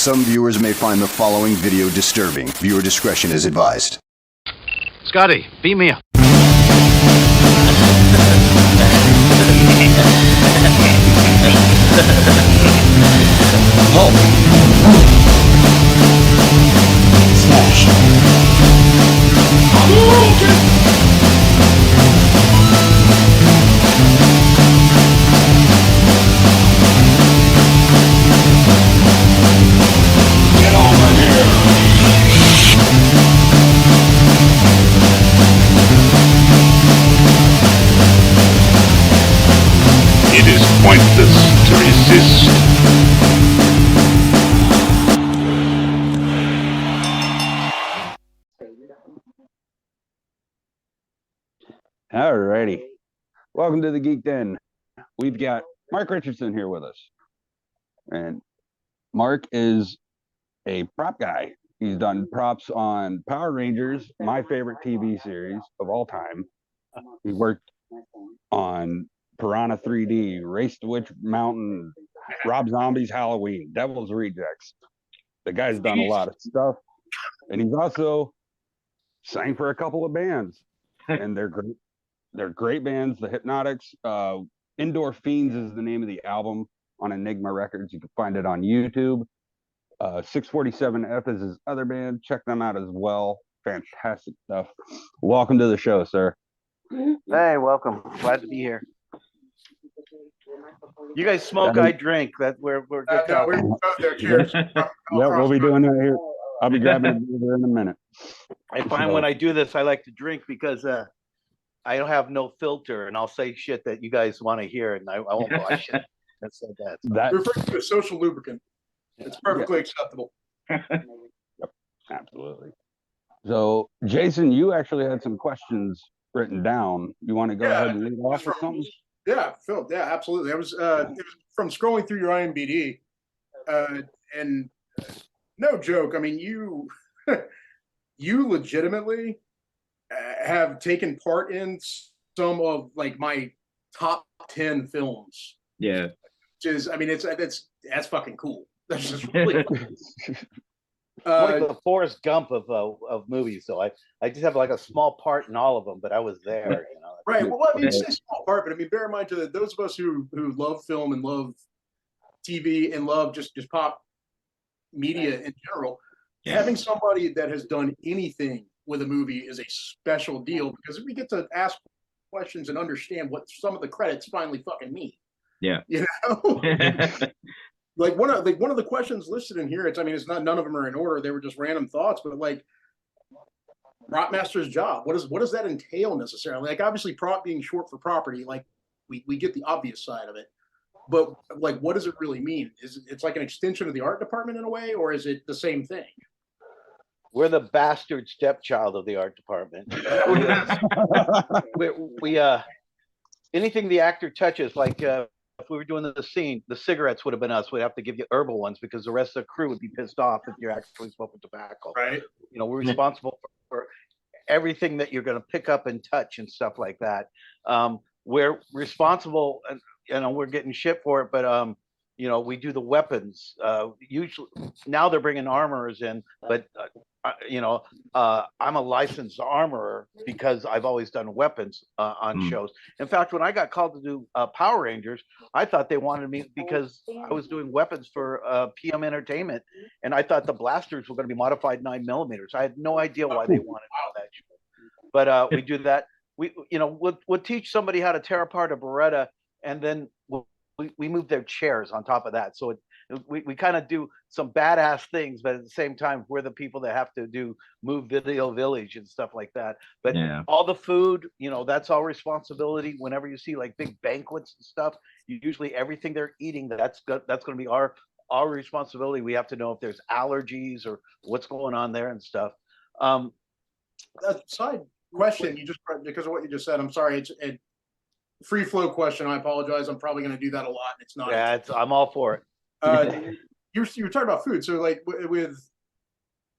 Some viewers may find the following video disturbing. Viewer discretion is advised. Scotty, beam me up. Hulk. Smash. Get over here. It is pointless to resist. Alrighty. Welcome to the Geek Den. We've got Mark Richardson here with us. And Mark is a prop guy. He's done props on Power Rangers, my favorite TV series of all time. He worked on Piranha 3D, Race to Witch Mountain, Rob Zombie's Halloween, Devil's Rejects. The guy's done a lot of stuff. And he's also sang for a couple of bands. And they're great. They're great bands. The Hypnotics, Indoor Fiends is the name of the album on Enigma Records. You can find it on YouTube. 647F is his other band. Check them out as well. Fantastic stuff. Welcome to the show, sir. Hey, welcome. Glad to be here. You guys smoke, I drink. We're good. No, we're both there. Cheers. Yeah, we'll be doing that here. I'll be grabbing a beer in a minute. I find when I do this, I like to drink because I don't have no filter, and I'll say shit that you guys want to hear, and I won't watch it. That's like that. That Refer to a social lubricant. It's perfectly acceptable. Yep, absolutely. So, Jason, you actually had some questions written down. You want to go ahead and lead off with something? Yeah, Phil. Yeah, absolutely. It was from scrolling through your IMDb, and no joke. I mean, you you legitimately have taken part in some of like my top 10 films. Yeah. Which is, I mean, that's fucking cool. That's just really cool. Like the Forrest Gump of movies. So I just have like a small part in all of them, but I was there. You know. Right. Well, I mean, it's a small part, but I mean, bear in mind to those of us who love film and love TV and love just pop media in general, having somebody that has done anything with a movie is a special deal because we get to ask questions and understand what some of the credits finally fucking mean. Yeah. You know? Like one of the questions listed in here, it's not none of them are in order. They were just random thoughts, but like prop master's job, what does that entail necessarily? Like obviously prop being short for property, like we get the obvious side of it. But like what does it really mean? It's like an extension of the art department in a way, or is it the same thing? We're the bastard stepchild of the art department. we anything the actor touches, like if we were doing the scene, the cigarettes would have been us. We'd have to give you herbal ones because the rest of the crew would be pissed off if you're actually smoking tobacco. Right. You know, we're responsible for everything that you're going to pick up and touch and stuff like that. We're responsible, and you know, we're getting shit for it, but you know, we do the weapons. Usually now they're bringing armorers in, but you know, I'm a licensed armorer because I've always done weapons on shows. In fact, when I got called to do Power Rangers, I thought they wanted me because I was doing weapons for PM Entertainment, and I thought the blasters were going to be modified 9mm. I had no idea why they wanted all that shit. But we do that. We'll teach somebody how to tear apart a Beretta, and then we move their chairs on top of that. So we kind of do some badass things, but at the same time, we're the people that have to move Video Village and stuff like that. But all the food, you know, that's all responsibility. Whenever you see like big banquets and stuff, usually everything they're eating, that's going to be our responsibility. We have to know if there's allergies or what's going on there and stuff. Side question, because of what you just said, I'm sorry, it's a free flow question. I apologize. I'm probably going to do that a lot. And it's not. Yeah, I'm all for it. You were talking about food, so like with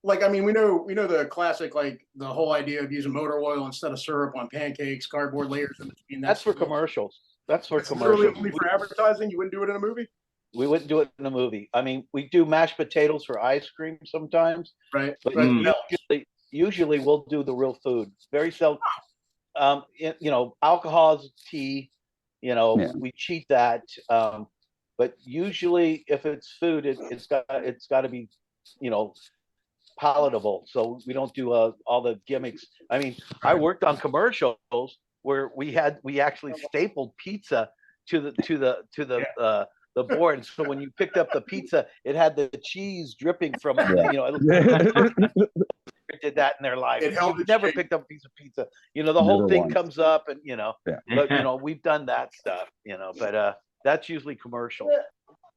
like, I mean, we know the classic, like the whole idea of using motor oil instead of syrup on pancakes, cardboard layers in between. That's for commercials. That's for It's commercials. literally only for advertising. You wouldn't do it in a movie. We wouldn't do it in a movie. I mean, we do mashed potatoes for ice cream sometimes, Right. but Right. usually we'll do the real food. Very seldom. You know, alcohol's tea. You know, Yeah. we cheat that. But usually, if it's food, it's got to be, you know, palatable. So we don't do all the gimmicks. I mean, I worked on commercials where we actually stapled pizza to the board. And so when you picked up the pizza, it had the cheese dripping from it. Yeah. You know, it did that in their life. It held You've its never shape. picked up a piece of pizza. You know, the whole Never thing once. comes up, and you know, Yeah. but you know, we've done that stuff. You know, but that's usually commercial.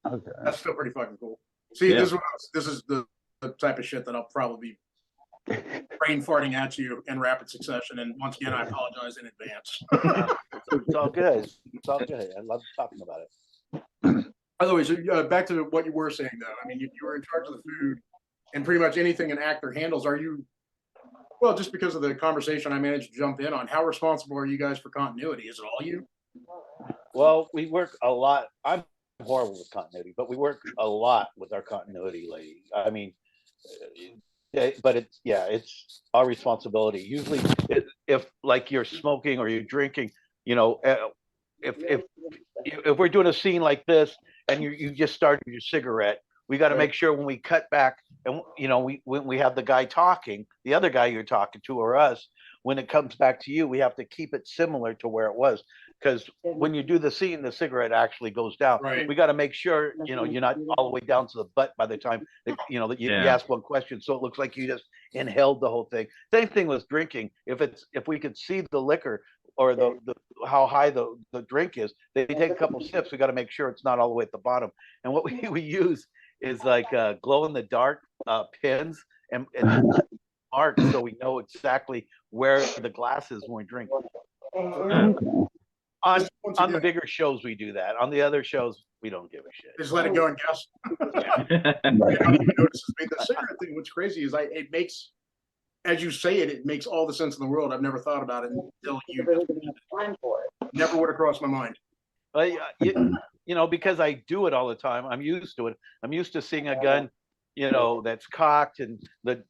Okay. That's still pretty fucking cool. See, Yeah. this is the type of shit that I'll probably be brain farting at you in rapid succession. And once again, I apologize in advance. It's all good. It's all good. I love talking about it. By the way, so back to what you were saying, though. I mean, you were in charge of the food and pretty much anything an actor handles. Are you, well, just because of the conversation I managed to jump in on, how responsible are you guys for continuity? Is it all you? Well, we work a lot. I'm horrible with continuity, but we work a lot with our continuity lady. I mean, but it's our responsibility. Usually, if like you're smoking or you're drinking, you know, if we're doing a scene like this and you just started your cigarette, we got to make sure when we cut back and you know when we have the guy talking, the other guy you're talking to or us, when it comes back to you, we have to keep it similar to where it was. Because when you do the scene, the cigarette actually goes down. Right. We got to make sure, you know, you're not all the way down to the butt by the time that, you know, that you ask one question. So it looks like you just inhaled the whole thing. Same thing with drinking. If we could see the liquor or the how high the drink is, they take a couple sips. We got to make sure it's not all the way at the bottom. And what we use is like glow in the dark pins and marks so we know exactly where the glass is when we drink. On the bigger shows, we do that. On the other shows, we don't give a shit. Just let it go and guess. Right. I don't even notice this. The cigarette thing, what's crazy is it makes, as you say it, it makes all the sense in the world. I've never thought about it until you never would have crossed my mind. You know, because I do it all the time, I'm used to it. I'm used to seeing a gun, you know, that's cocked and the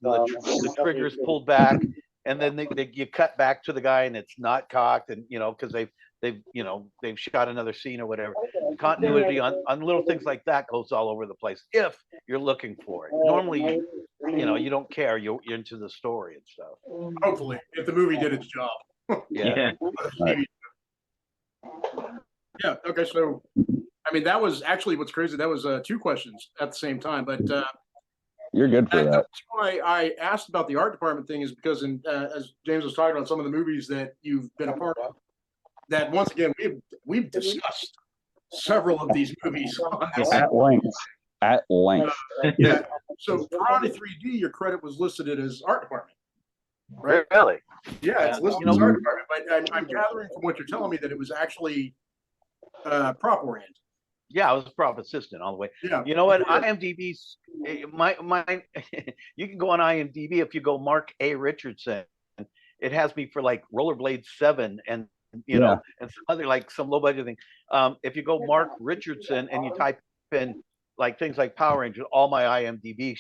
trigger's pulled back, and then you cut back to the guy and it's not cocked, and you know, because they've shot another scene or whatever. Continuity on little things like that goes all over the place if you're looking for it. Normally, you know, you don't care. You're into the story and stuff. Hopefully, if the movie did its job. Yeah. Right. Yeah. Okay. So, I mean, that was actually what's crazy. That was 2 questions at the same time, but You're good for that. that's why I asked about the art department thing is because as James was talking about some of the movies that you've been a part of, that once again we've discussed several of these movies on this. At length. At length. Yeah. So Piranha 3D, your credit was listed as art department, right? Really? Yeah, it's listed as art department, but I'm gathering from what you're telling me that it was actually prop oriented. Yeah, I was a prop assistant all the way. Yeah. You know what? IMDb's my you can go on IMDb if you go Mark A. Richardson. It has me for like Rollerblade 7 and you know and some other like some low budget thing. If you go Mark Richardson and you type in like things like Power Rangers, all my IMDb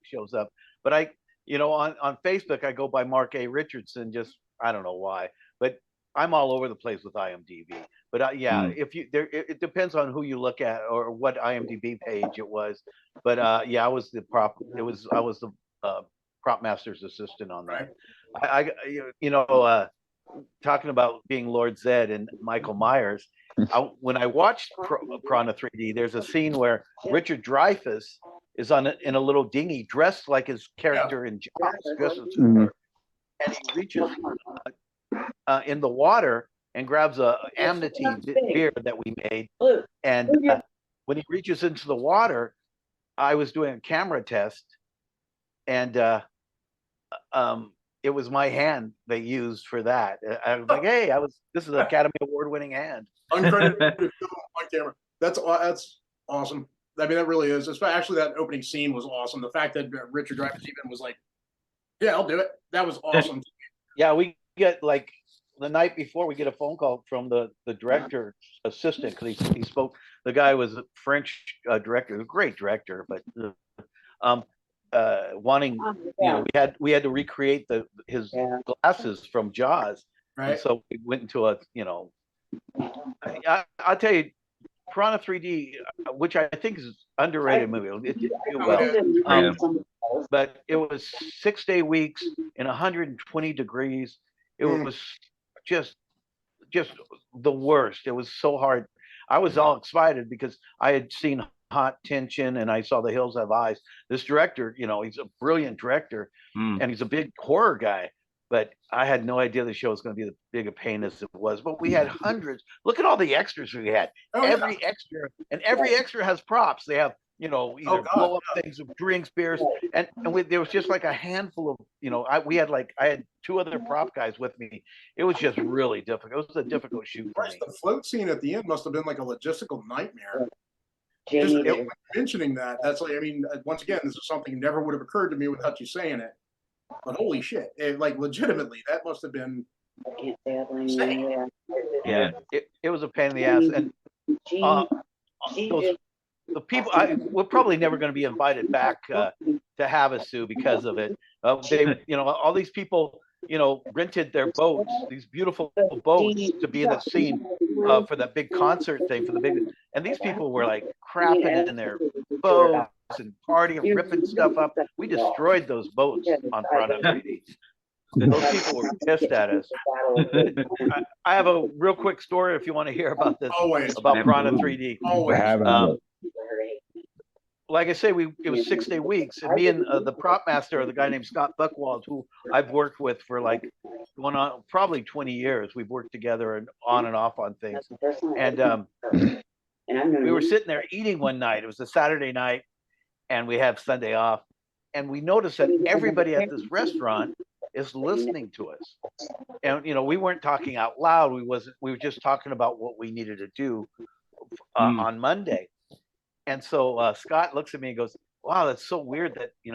shows up. But I, you know, on Facebook I go by Mark A. Richardson. Just I don't know why, but I'm all over the place with IMDb. But yeah, if you there, it depends on who you look at or what IMDb page it was. But yeah, I was the prop. I was the prop master's assistant on that. I you know, talking about being Lord Zed and Michael Myers. When I watched Piranha 3D, there's a scene where Richard Dreyfuss is in a little dinghy dressed like his character in Jaws, and he reaches in the water and grabs a Amity beer that we made. And when he reaches into the water, I was doing a camera test, and it was my hand they used for that. I was like, "Hey, this is an Academy Award-winning hand." Uncredited on camera. That's awesome. I mean, that really is. Actually, that opening scene was awesome. The fact that Richard Dreyfuss even was like, "Yeah, I'll do it." That was awesome. Yeah, we get like the night before, we get a phone call from the director assistant, because he spoke. The guy was a French director, a great director, but um, wanting, we had to recreate his glasses from Jaws, and Right. so we went into I'll tell you, Piranha 3D, which I think is underrated movie. It did do well. But it was 6-day weeks in 120 degrees. It was just the worst. It was so hard. I was all excited because I had seen Hot Tension and I saw The Hills Have Eyes. This director, he's a brilliant director and he's a big horror guy. But I had no idea the show was going to be as big a pain as it was. But we had hundreds. Look at all the extras we had. Every extra has props. They have, either blow up things with drinks, beers, and there was just like a handful of, I had 2 other prop guys with me. It was just really difficult. It was a difficult shoot for me. The float scene at the end must have been like a logistical nightmare. Just mentioning that, that's like, I mean, once again, this is something never would have occurred to me without you saying it. But holy shit, like legitimately, that must have been. Yeah, it was a pain in the ass, and the people, we're probably never going to be invited back to Havasu because of it. They, all these people, rented their boats, these beautiful boats, to be in the scene for that big concert thing, and these people were like crapping in their boats and partying, ripping stuff up. We destroyed those boats on Piranha 3D. Those people were pissed at us. I have a real quick story if you want to hear about this. Always. About Piranha 3D. Always. Like I say, it was 6-day weeks, and me and the prop master, the guy named Scott Buckwald, who I've worked with for like going on probably 20 years. We've worked together and off on things. And we were sitting there eating one night. It was a Saturday night, and we have Sunday off. And we noticed that everybody at this restaurant is listening to us. And we weren't talking out loud. We were just talking about what we needed to do on Monday. And so Scott looks at me and goes, "Wow, that's so weird that, I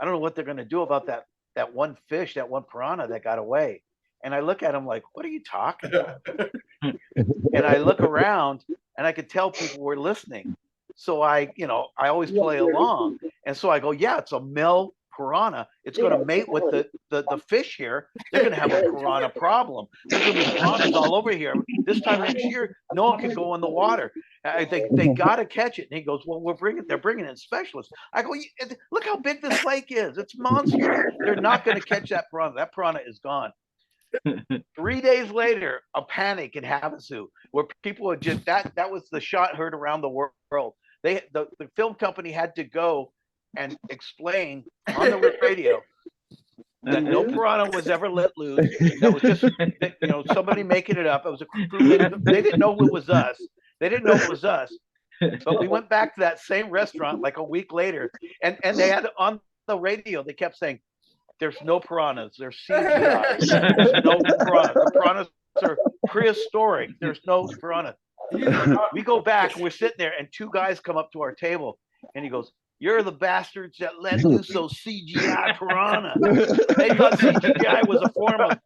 don't know what they're going to do about that one fish, that one piranha that got away." And I look at him like, "What are you talking about?" And I look around and I could tell people were listening. So I always play along. And so I go, "Yeah, it's a male piranha. It's going to mate with the fish here. They're going to have a piranha problem. There's going to be piranhas all over here. This time next year, no one can go in the water. They got to catch it." And he goes, "Well, they're bringing in specialists." I go, "Look how big this lake is. It's monstrous. They're not going to catch that piranha. That piranha is gone." 3 days later, a panic in Havasu, where people had just that was the shot heard around the world. The film company had to go and explain on the radio that no piranha was ever let loose. That was just somebody making it up. It was a crew. They didn't know it was us. But we went back to that same restaurant like a week later, and they had on the radio. They kept saying, "There's no piranhas. There's CGI. There's no piranhas. The piranhas are prehistoric. There's no piranhas." We go back and we're sitting there, and 2 guys come up to our table, and he goes, "You're the bastards that let loose those CGI piranha. They thought CGI was a form of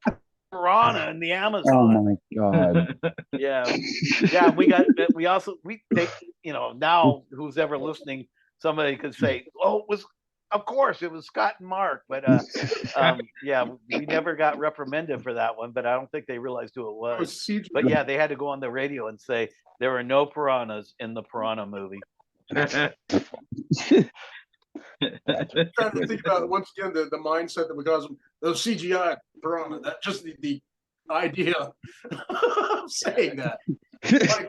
piranha in the Amazon." Oh my God. Yeah. Now who's ever listening, somebody could say, "Oh, of course it was Scott and Mark," but we never got reprimanded for that one, but I don't think they realized who it was. But yeah, they had to go on the radio and say there were no piranhas in the Piranha movie. Trying to think about once again the mindset that would cause them those CGI piranha. That just the idea of saying that. My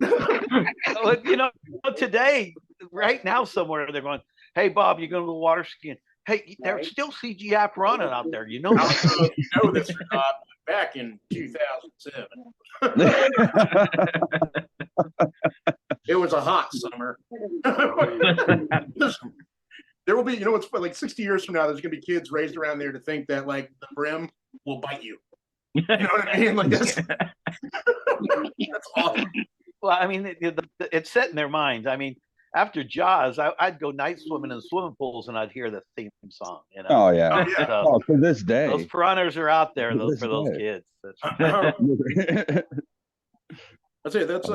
God. Today, right now, somewhere they're going, "Hey Bob, you're going to go water skiing. Hey, there's still CGI piranha out there. You know that." You know this or not? Back in 2007, it was a hot summer. There will be, it's like 60 years from now, there's going to be kids raised around there to think that like the brim will bite you. You know what I mean? Like that's awesome. Well, I mean, it's set in their minds. I mean, after Jaws, I'd go night swimming in swimming pools and I'd hear the theme song. You know. Oh yeah. Oh, yeah. So, Oh, to this day. those piranhas are out there To this for those day. kids. That's I'd say that's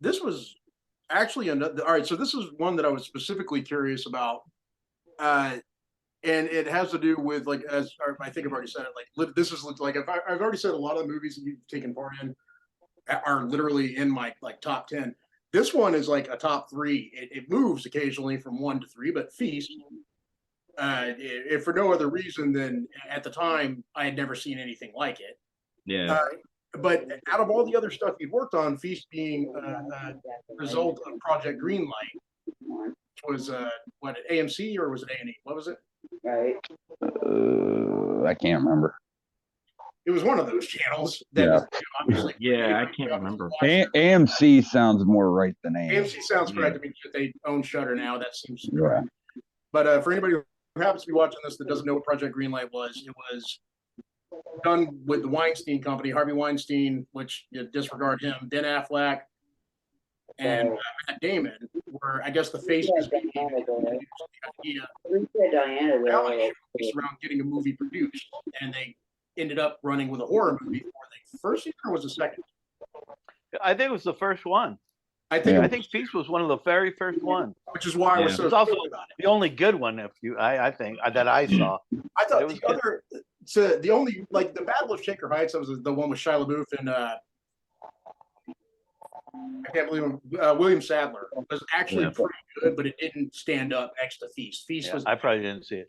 this was actually another. All right, so this is one that I was specifically curious about, and it has to do with like as I think I've already said it. Like this is like I've already said a lot of the movies that you've taken part in are literally in my like top 10. This one is like a top 3. It moves occasionally from 1 to 3, but Feast, if for no other reason than at the time I had never seen anything like it. Yeah. But out of all the other stuff you've worked on, Feast being a result of Project Greenlight, which was what, at AMC or was it A&E? What was it? I can't remember. It was one of those channels. That Yeah. was, obviously, Yeah, I can't remember. AMC sounds more right than AMC sounds correct. I mean, they own Shutter now. That seems Yeah. correct. But for anybody who happens to be watching this that doesn't know what Project Greenlight was, it was done with the Weinstein Company, Harvey Weinstein, which you disregard him, Ben Affleck, and Matt Damon, were I guess the faces behind the idea reality shows around getting a movie produced, and they ended up running with a horror movie for the first season or was the second? I think it was the first one. I think, Yeah. I think Feast was one of the very first ones. which is why I was Yeah. so It's also thrilled about it. the only good one, I think that I saw. I thought It was the other, so the only like the Battle of Shaker Heights, that was the one with Shia LaBeouf and I can't believe him, William Sadler was actually Yeah. pretty good, but it didn't stand up next to Feast. Feast Yeah, was I probably didn't see it.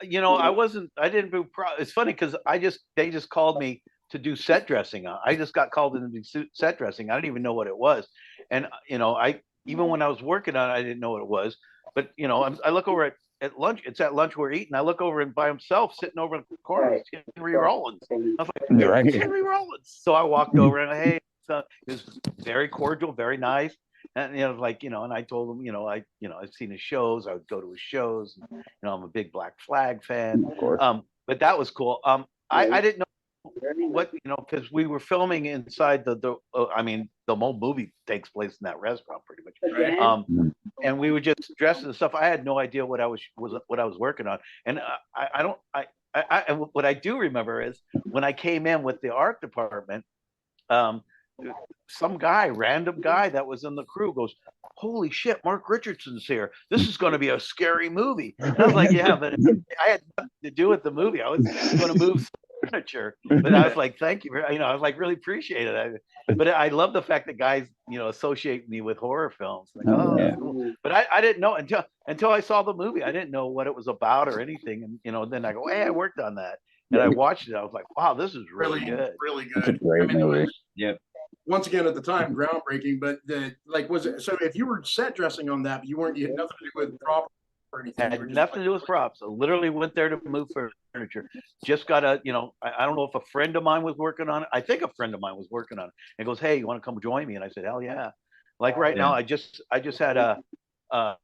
You know, I didn't do it's funny because they just called me to do set dressing. I just got called in to do set dressing. I didn't even know what it was. And, you know, even when I was working on it, I didn't know what it was. But, you know, I look over at lunch. It's at lunch we're eating. I look over and by himself sitting over in the corner, it's Henry Rollins. I was like, Right. it's Henry Rollins. So I walked over and hey, so it was very cordial, very nice. And you know, like, you know, and I told him, you know, I've seen his shows. I would go to his shows. You know, I'm a big Black Flag fan. Of course. But that was cool. I didn't know what, you know, because we were filming inside the whole movie takes place in that restaurant pretty much. And we were just dressed and stuff. I had no idea what I was working on. And what I do remember is when I came in with the art department, some random guy that was in the crew goes, "Holy shit, Mark Richardson's here. This is going to be a scary movie." And I was like, "Yeah, but I had nothing to do with the movie. I was going to move some furniture." But I was like, "Thank you." You know, I was like, really appreciate it. But I love the fact that guys, you know, associate me with horror films. Like, oh, Yeah. that's cool. But I didn't know until I saw the movie. I didn't know what it was about or anything. And, you know, then I go, "Hey, I worked on that." And I watched it. I was like, "Wow, this is really good." really It's a good. great it movie. was, Yep. once again at the time groundbreaking, but was it so if you were set dressing on that, but you had nothing to do with prop or anything? You were Had just nothing to do with props. I literally went there to move furniture. Just got I don't know if a friend of mine was working on it. I think a friend of mine was working on it. And goes, "Hey, you want to come join me?" And I said, "Hell yeah!" Like right now, I just had a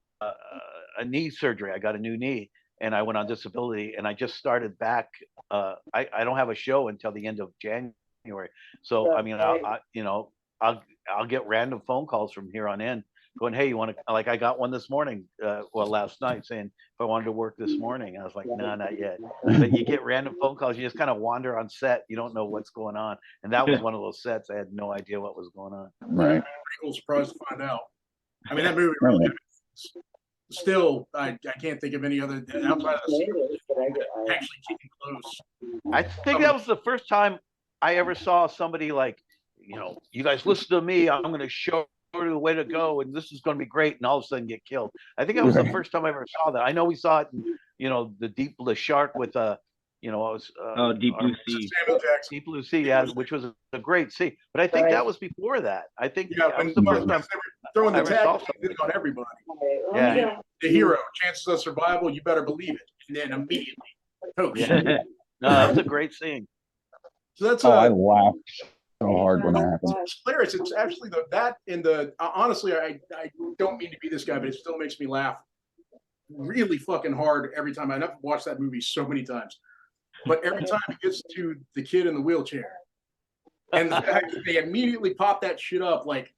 knee surgery. I got a new knee, and I went on disability, and I just started back. I don't have a show until the end of January. So I mean, I'll get random phone calls from here on in going, "Hey, you want to," like I got one this morning, last night saying if I wanted to work this morning. I was like, "No, not yet." But you get random phone calls. You just kind of wander on set. You don't know what's going on. And that was one of those sets. I had no idea what was going on. Right. pretty cool surprise to find out. I mean, that movie really still, I can't think of any other outside of the actually keeping close. I think that was the first time I ever saw somebody like, you know, "You guys listen to me. I'm going to show you the way to go, and this is going to be great," and all of a sudden get killed. I think that was the first time I ever saw that. I know we saw it in, you know, the shark with you know, it was Deep Blue Sea. Samuel Jackson. Deep Blue Sea, yeah, which was a great scene. But I think that was before that. I think Yeah, that when was the first time. they were throwing the I ever saw tag on everybody. Yeah, The hero, chances of survival, you better believe it. And then immediately, coach. yeah. No, that was a great scene. So that's Oh, I laughed so hard when that happened. it's hilarious. It's actually that in the honestly, I don't mean to be this guy, but it still makes me laugh really fucking hard every time. I've watched that movie so many times, but every time it gets to the kid in the wheelchair, and the fact that they immediately pop that shit up, like,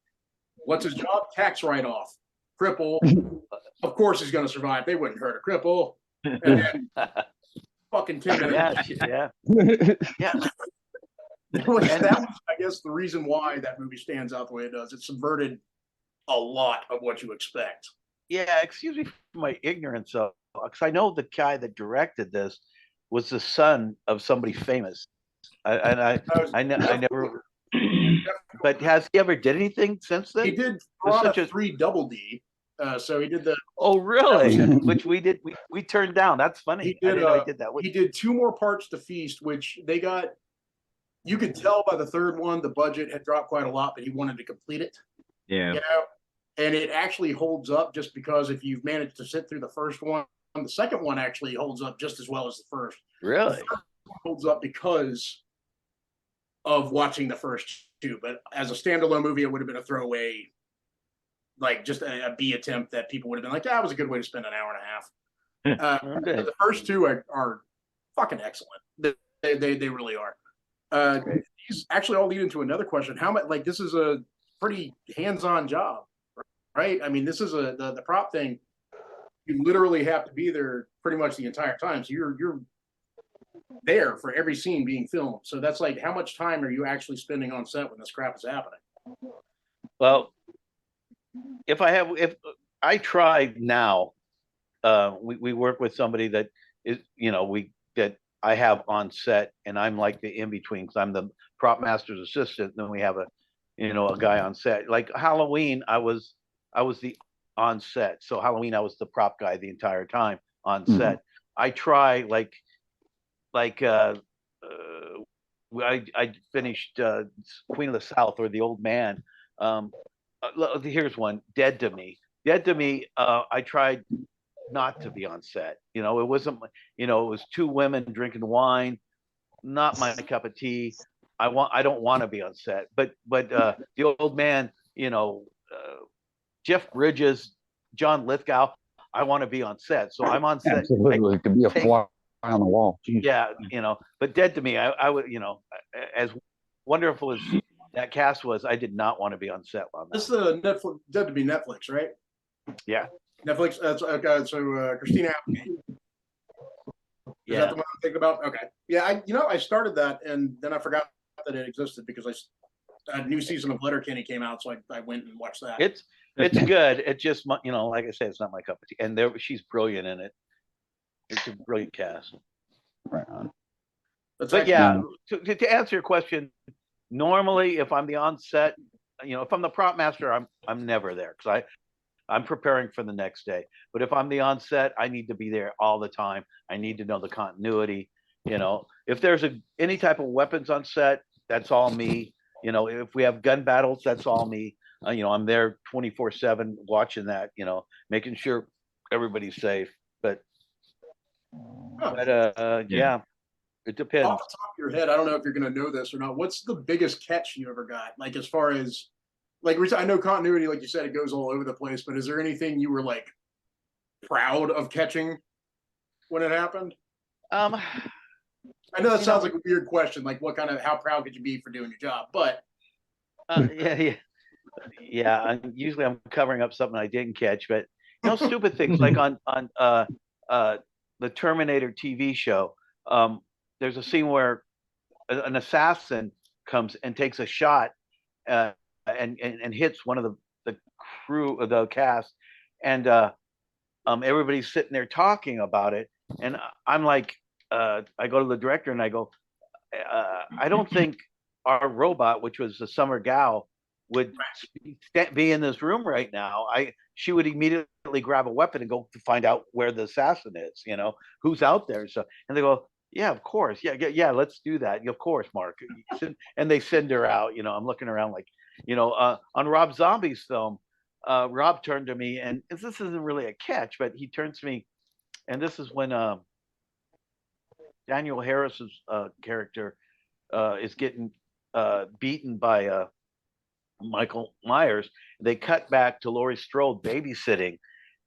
what's his job? Tax write-off. cripple. Of course he's going to survive. They wouldn't hurt a cripple. And then fucking 10 minutes. Yeah, yeah. That was, I guess, the reason why that movie stands out the way it does. It subverted a lot of what you expect. Yeah, excuse me for my ignorance, because I know the guy that directed this was the son of somebody famous. I never. But has he ever did anything since then? He did such a 3 Double D. So he did the. Oh, really? Which we did. We turned down. That's funny. He did, I didn't know he did that. He did 2 more parts to Feast, which they got. You could tell by the third one the budget had dropped quite a lot, but he wanted to complete it. Yeah. You know, and it actually holds up just because if you've managed to sit through the first one, the second one actually holds up just as well as the first. Really? The first one holds up because of watching the first 2, but as a standalone movie, it would have been a throwaway, like just a B attempt that people would have been like, "That was a good way to spend an hour and a half." Okay. The first 2 are fucking excellent. They really are. These actually all lead into another question. How much, like, this is a pretty hands-on job, right? I mean, this is the prop thing. You literally have to be there pretty much the entire time. So you're there for every scene being filmed. So that's like, how much time are you actually spending on set when this crap is happening? Well, if I try now, we work with somebody that is, that I have on set, and I'm like the in between because I'm the prop master's assistant. And then we have a guy on set. Like Halloween, I was the on set. So Halloween, I was the prop guy the entire time on set. I try I finished Queen of the South, or The Old Man. Here's one, Dead to Me. Dead to Me, I tried not to be on set. It wasn't, it was 2 women drinking wine, not my cup of tea. I don't want to be on set. But The Old Man, Jeff Bridges, John Lithgow, I want to be on set. So I'm on set. Absolutely, to be a fly on the wall. Jeez. Yeah, but Dead to Me, I would, as wonderful as that cast was, I did not want to be on set on that. This is the Netflix, Dead to Be Netflix, right? Yeah. Netflix. That's okay. So Christina Applegate. Is that the one I'm thinking about? Okay. Yeah, I started that and then I forgot that it existed because a new season of Letterkenny came out, so I went and watched that. It's good. It just, like I said, it's not my cup of tea. And she's brilliant in it. It's a brilliant cast. Right on. But yeah, to answer your question, normally if I'm the on set, if I'm the prop master, I'm never there because I'm preparing for the next day. But if I'm the on set, I need to be there all the time. I need to know the continuity. If there's any type of weapons on set, that's all me. If we have gun battles, that's all me. I'm there 24/7 watching that. Making sure everybody's safe. But yeah, it depends. Off the top of your head, I don't know if you're going to know this or not. What's the biggest catch you ever got? Like, as far as, like, I know continuity, like you said, it goes all over the place, but is there anything you were, like, proud of catching when it happened? I know that sounds like a weird question. Like, how proud could you be for doing your job? But yeah. Usually I'm covering up something I didn't catch, but stupid things like on the Terminator TV show. There's a scene where an assassin comes and takes a shot and hits one of the crew of the cast, and everybody's sitting there talking about it, and I'm like, I go to the director and I go, I don't think our robot, which was a summer gal, would be in this room right now. She would immediately grab a weapon and go to find out where the assassin is, who's out there. So, and they go, yeah, of course. Yeah, let's do that. Of course, Mark. And they send her out. I'm looking around like, on Rob Zombie's film, Rob turned to me, and this isn't really a catch, but he turns to me, and this is when Daniel Harris's character is getting beaten by Michael Myers. They cut back to Laurie Strode babysitting,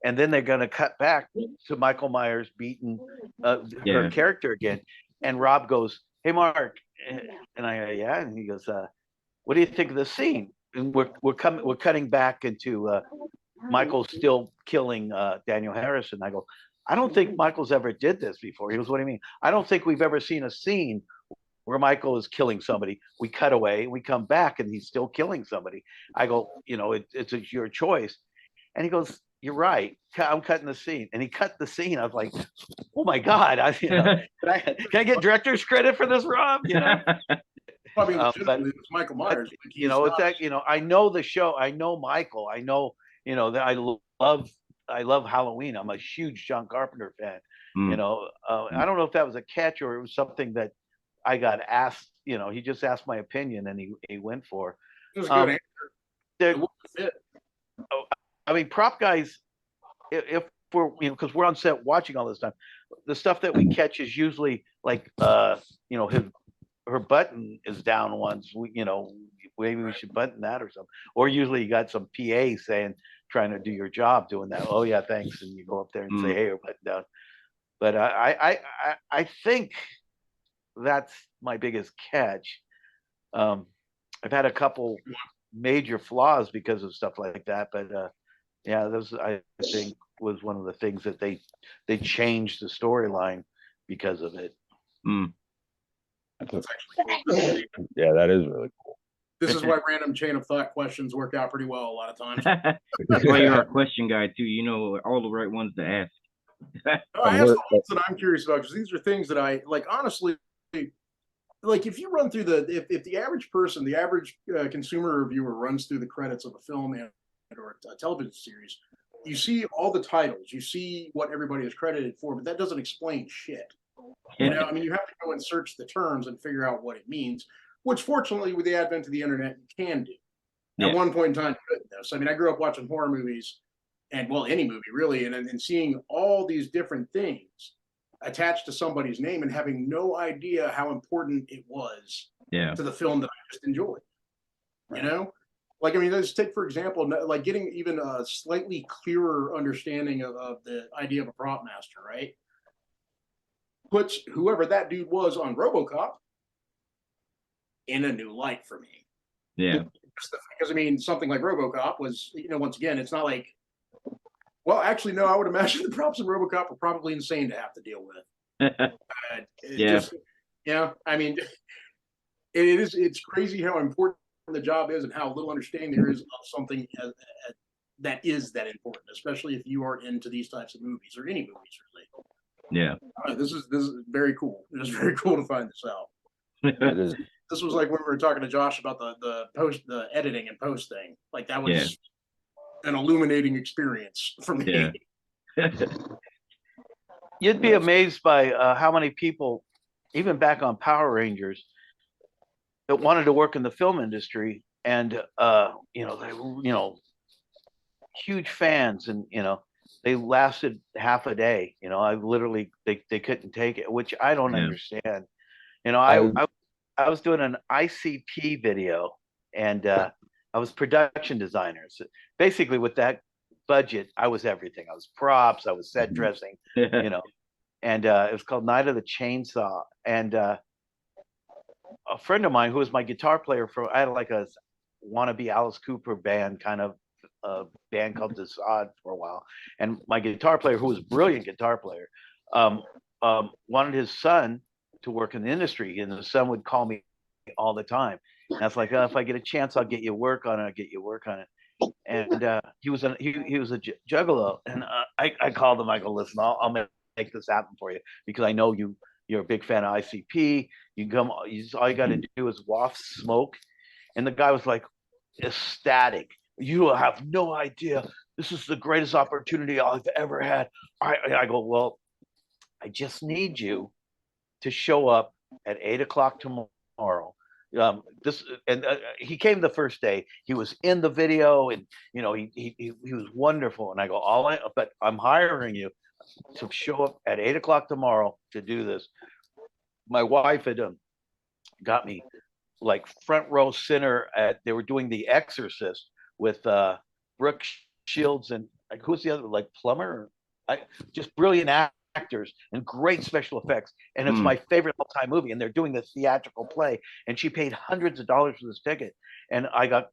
and then they're going to cut back to Michael Myers beating her character again. And Rob goes, "Hey, Mark," and I go, "Yeah," and he goes, "What do you think of the scene?" And we're cutting back into Michael's still killing Daniel Harrison. I go, I don't think Michael's ever did this before. He goes, what do you mean? I don't think we've ever seen a scene where Michael is killing somebody. We cut away, we come back, and he's still killing somebody. I go, it's your choice. And he goes, you're right. I'm cutting the scene. And he cut the scene. I was like, oh my God. Can I get director's credit for this, Rob? I mean, but legitimately, it's Michael Myers. Like, he's it's not- that, I know the show. I know Michael. I know, that I love Halloween. I'm a huge John Carpenter fan. I don't know if that was a catch or it was something that I got asked, he just asked my opinion and he went for. It was a good answer. there- It wouldn't fit. I mean, prop guys, if we're, because we're on set watching all this time, the stuff that we catch is usually like, her button is down once, maybe we should button that or something. Or usually you got some PA trying to do your job doing that. Oh yeah, thanks. And you go up there and say, hey, her button down. But I think that's my biggest catch. I've had a couple major flaws because of stuff like that, but yeah, those I think was one of the things that they changed the storyline because of it. That's actually cool. Yeah, that is really cool. This is why random chain of thought questions work out pretty well a lot of times. That's why you're a question guy too. You know all the right ones to ask. I ask the ones that I'm curious about because these are things that I like. Honestly, like if you run through if the average person, the average consumer reviewer runs through the credits of a film or a television series, you see all the titles, you see what everybody is credited for, but that doesn't explain shit. I mean, you have to go and search the terms and figure out what it means, which fortunately, with the advent of the internet, you can do. Yeah. At one point in time, you couldn't though. So, I mean, I grew up watching horror movies and, well, any movie really, and seeing all these different things attached to somebody's name and having no idea how important it was to the film that I just enjoyed. Like, I mean, let's take, for example, like getting even a slightly clearer understanding of the idea of a prop master, right? Puts whoever that dude was on RoboCop in a new light for me. Yeah. Because I mean, something like RoboCop was, once again, it's not like, well, actually, no, I would imagine the props in RoboCop are probably insane to have to deal with. I mean, it's crazy how important the job is and how little understanding there is of something that is that important, especially if you are into these types of movies or any movies really. Yeah. This is very cool. It is very cool to find this out. It is. This was like when we were talking to Josh about the editing and post thing. Like that was an illuminating experience for me. Yeah. You'd be amazed by how many people, even back on Power Rangers, that wanted to work in the film industry, and they huge fans, and they lasted half a day. I literally they couldn't take it, which I don't understand. I was doing an ICP video, and I was production designer. So basically, with that budget, I was everything. I was props, I was set dressing, and it was called Night of the Chainsaw. And a friend of mine who was my guitar player I had like a wannabe Alice Cooper band kind of band called Desaad for a while, and my guitar player, who was a brilliant guitar player, wanted his son to work in the industry, and the son would call me all the time. And I was like, if I get a chance, I'll get you work on it. And he was a juggalo, and I called him. I go, listen, I'll make this happen for you because I know you're a big fan of ICP. You come, all you got to do is waft smoke. And the guy was like ecstatic. You have no idea. This is the greatest opportunity I've ever had. I go, well, I just need you to show up at 8:00 tomorrow. He came the first day. He was in the video, and he was wonderful. And I go, but I'm hiring you to show up at 8:00 tomorrow to do this. My wife had got me like front row center they were doing The Exorcist with Brooke Shields and who's the other, like Plummer, just brilliant actors and great special effects, and it's my favorite all-time movie, and they're doing the theatrical play, and she paid hundreds of dollars for this ticket, and I got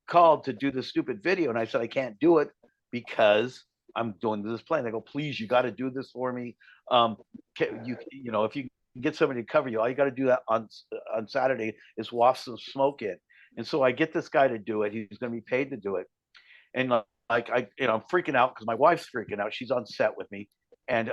called to do the stupid video, and I said I can't do it because I'm doing this play. And they go, please, you got to do this for me. You know, if you get somebody to cover you, all you got to do that on Saturday is waft some smoke in. And so I get this guy to do it. He's going to be paid to do it. And like I'm freaking out because my wife's freaking out. She's on set with me, and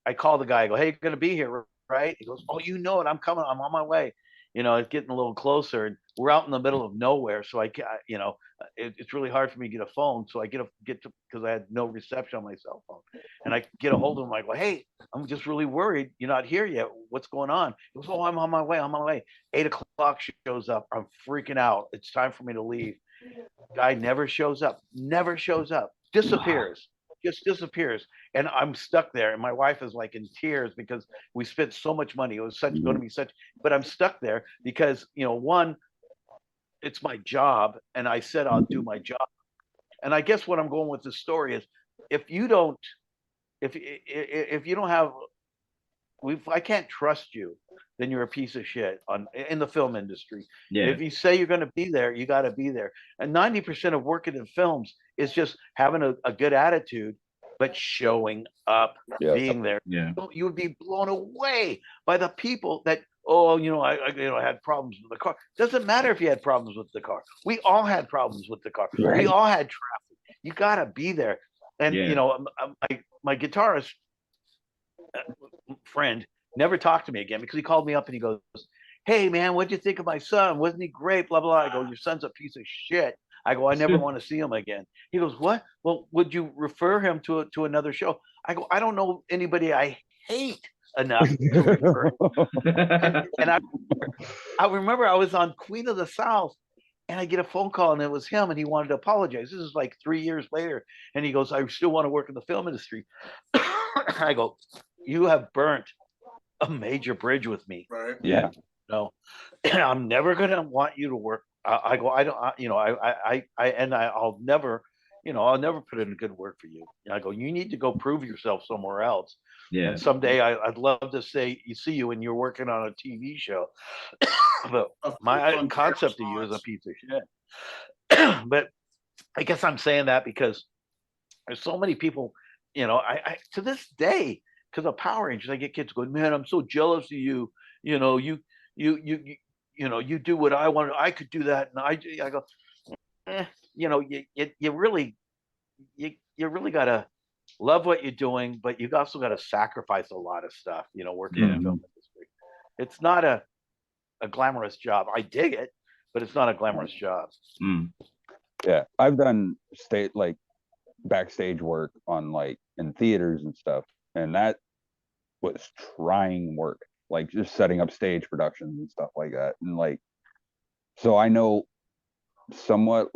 I call the guy. I go, hey, you're going to be here, right? He goes, oh, you know it. I'm coming. I'm on my way. You know, it's getting a little closer, and we're out in the middle of nowhere. So you know, it's really hard for me to get a phone. So I get to because I had no reception on my cell phone, and I get a hold of him. I go, hey, I'm just really worried. You're not here yet. What's going on? He goes, oh, I'm on my way. I'm on my way. 8:00 shows up. I'm freaking out. It's time for me to leave. Guy never shows up. Never shows up. Disappears. Just disappears. And I'm stuck there. And my wife is like in tears because we spent so much money. It was going to be such, but I'm stuck there because, you know, one, it's my job. And I said, I'll do my job. And I guess what I'm going with this story is if you don't have, if I can't trust you, then you're a piece of shit in the film industry. Yeah. If you say you're going to be there, you got to be there. And 90% of working in films is just having a good attitude, but showing up, being there. Yeah. You would be blown away by the people that, oh, you know, I had problems with the car. Doesn't matter if you had problems with the car. We all had problems with the car. Right. We all had traffic. You got to be there. And, you know, my guitarist friend never talked to me again because he called me up and he goes, hey man, what'd you think of my son? Wasn't he great? Blah, blah, blah. I go, your son's a piece of shit. I go, I never want to see him again. He goes, what? Well, would you refer him to another show? I go, I don't know anybody I hate enough to refer. and I remember I was on Queen of the South and I get a phone call and it was him and he wanted to apologize. This is like 3 years later. And he goes, I still want to work in the film industry. I go, you have burnt a major bridge with me. Right. Yeah. No, I'm never gonna want you to work. I go, I don't, you know, I'll never, you know, I'll never put in good work for you. And I go, you need to go prove yourself somewhere else. Yeah. And someday I'd love to say, you see you and you're working on a TV show, but my concept of you is a piece of shit. But I guess I'm saying that because there's so many people, you know, I to this day, because of Power Rangers, I get kids going, man, I'm so jealous of you. You know, you know, you do what I want. I could do that. And I go, you know, you really gotta love what you're doing, but you also gotta sacrifice a lot of stuff, you know, working in the film industry. It's not a glamorous job. I dig it, but it's not a glamorous job. Yeah. I've done backstage work on in theaters and stuff. And that was trying work, like just setting up stage productions and stuff like that. And so I know somewhat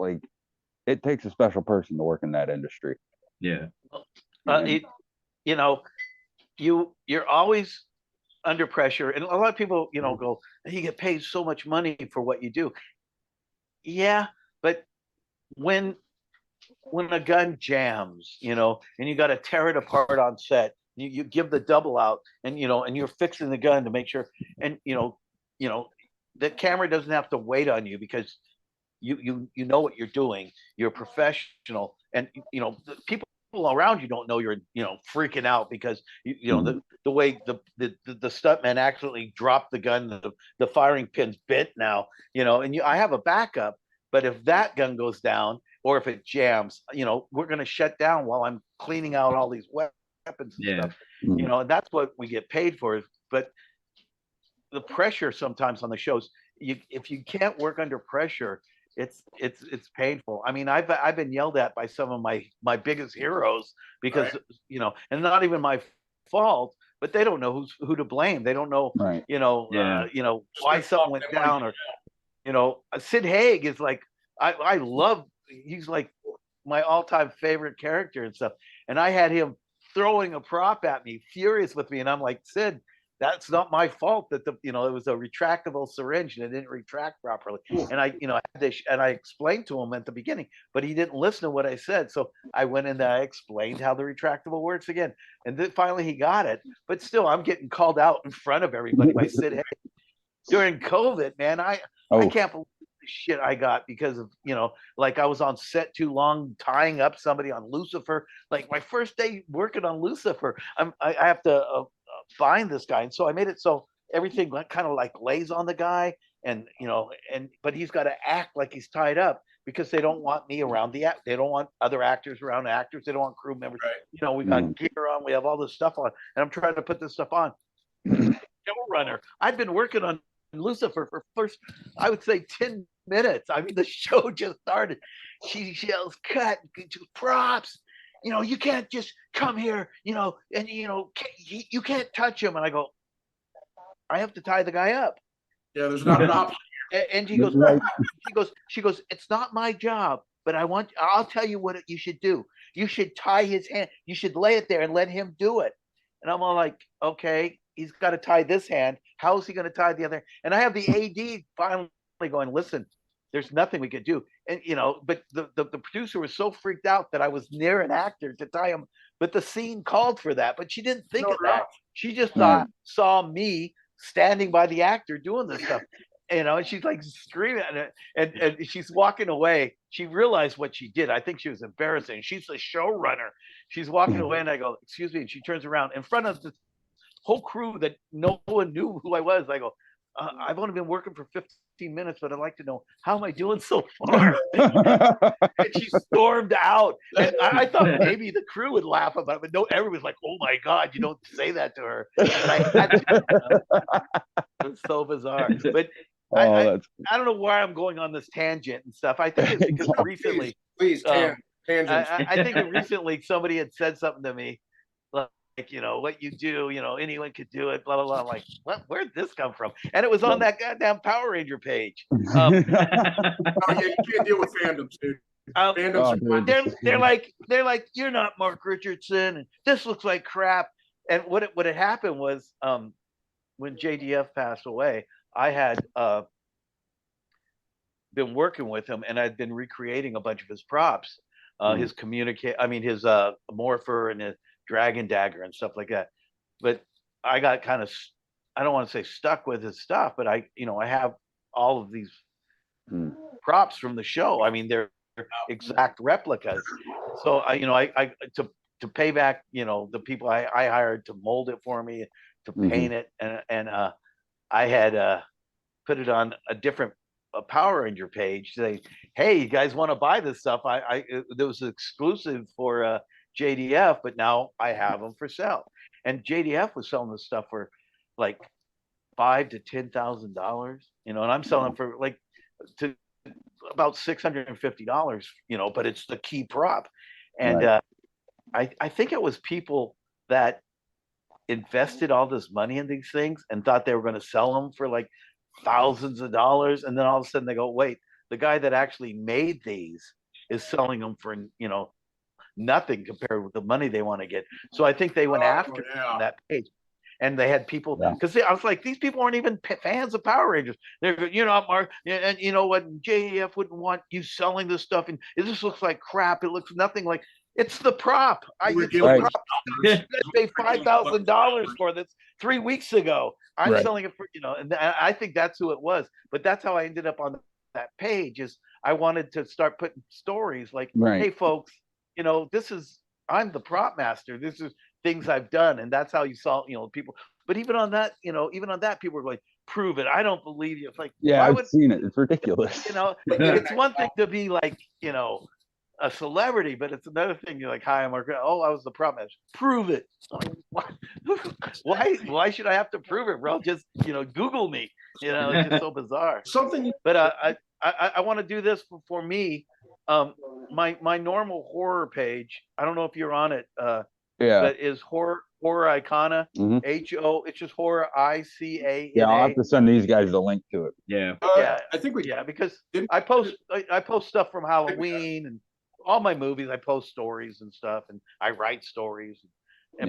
it takes a special person to work in that industry. Yeah. You know, you're always under pressure. And a lot of people, you know, go, you get paid so much money for what you do. Yeah, but when a gun jams, you know, and you got to tear it apart on set, you give the double out, and you know, and you're fixing the gun to make sure, and you know, the camera doesn't have to wait on you because you know what you're doing. You're a professional, and you know the people around you don't know you're freaking out because you know the way the stuntman accidentally dropped the gun, the firing pin's bent now, you know, and I have a backup, but if that gun goes down or if it jams, you know, we're going to shut down while I'm cleaning out all these weapons and stuff, you know, and that's what we get paid for. But the pressure sometimes on the shows, if you can't work under pressure, it's painful. I mean, I've been yelled at by some of my biggest heroes because you know, and not even my fault, but they don't know who to blame. They don't know, you know, why something went down, or you know, Sid Haig is like, I love, he's like my all-time favorite character and stuff, and I had him throwing a prop at me, furious with me, and I'm like, Sid, that's not my fault that it was a retractable syringe and it didn't retract properly. And I explained to him at the beginning, but he didn't listen to what I said. So I went in there, I explained how the retractable works again. And then finally he got it, but still I'm getting called out in front of everybody by Sid Haig during COVID, man. I can't believe shit I got because of, like I was on set too long tying up somebody on Lucifer. Like my first day working on Lucifer, I have to find this guy, and so I made it so everything kind of like lays on the guy, and but he's got to act like he's tied up because they don't want me around they don't want other actors around actors, they don't want crew members. Right. We got gear on, we have all this stuff on, and I'm trying to put this stuff on. Showrunner, I've been working on Lucifer for first, I would say 10 minutes. I mean, the show just started. She yells, cut, props. You can't just come here, and you can't touch him. And I go, I have to tie the guy up. Yeah, there's not an option. And she goes, she goes, it's not my job, but I'll tell you what you should do. You should tie his hand. You should lay it there and let him do it. And I'm all like, okay, he's got to tie this hand. How is he going to tie the other? And I have the AD finally going, listen, there's nothing we could do. And, but the producer was so freaked out that I was near an actor to tie him. But the scene called for that. But she didn't think of that. She just saw me standing by the actor doing this stuff. And she's like screaming and she's walking away. She realized what she did. I think she was embarrassing. She's the showrunner. She's walking away, and I go, excuse me. And she turns around in front of the whole crew that no one knew who I was. I go, I've only been working for 15 minutes, but I'd like to know, how am I doing so far? And she stormed out. And I thought maybe the crew would laugh about it, but no, everyone's like, oh my God, you don't say that to her. And I had to, it was so bizarre. But I don't know why I'm going on this tangent and stuff. I think it's because recently, please tangents. I think recently somebody had said something to me, like, what you do, anyone could do it, blah, blah, blah. I'm like, what? Where'd this come from? And it was on that goddamn Power Ranger page. Oh, yeah, you can't deal with fandoms, dude. Fandoms, they're like, you're not Mark Richardson, and this looks like crap. And what had happened was, when JDF passed away, I had been working with him, and I'd been recreating a bunch of his props, his his morpher and his dragon dagger and stuff like that. But I got kind of, I don't want to say stuck with his stuff, but I have all of these props from the show. I mean, they're exact replicas. So I to pay back, the people I hired to mold it for me, to paint it, and I had put it on a different Power Ranger page, saying, hey, you guys want to buy this stuff? It was exclusive for JDF, but now I have them for sale. And JDF was selling this stuff for like $5,000 to $10,000, and I'm selling them for like to about $650, but it's the key prop. And I think it was people that invested all this money in these things and thought they were going to sell them for like thousands of dollars, and then all of a sudden they go, wait, the guy that actually made these is selling them for nothing compared with the money they want to get. So I think they went after that page, and they had people, because I was like, these people aren't even fans of Power Rangers. They're, Mark, and what, JF wouldn't want you selling this stuff, and this looks like crap. It looks nothing like. It's the prop. I paid $5,000 for this 3 weeks ago. I'm selling it for, and I think that's who it was. But that's how I ended up on that page. Is I wanted to start putting stories like, hey, folks, I'm the prop master. This is things I've done, and that's how you saw, people. But even on that, people were going, prove it. I don't believe you. It's like, I've seen it. It's ridiculous. It's one thing to be like, a celebrity, but it's another thing. You're like, hi, I'm Mark. Oh, I was the prop master. Prove it. Why should I have to prove it, bro? Just Google me. It's just so bizarre. But I want to do this for me. My normal horror page. I don't know if you're on it. But is horror Icona. It's just horror ICANA. Yeah, I'll have to send these guys the link to it. Yeah. I think because I post stuff from Halloween and all my movies. I post stories and stuff, and I write stories,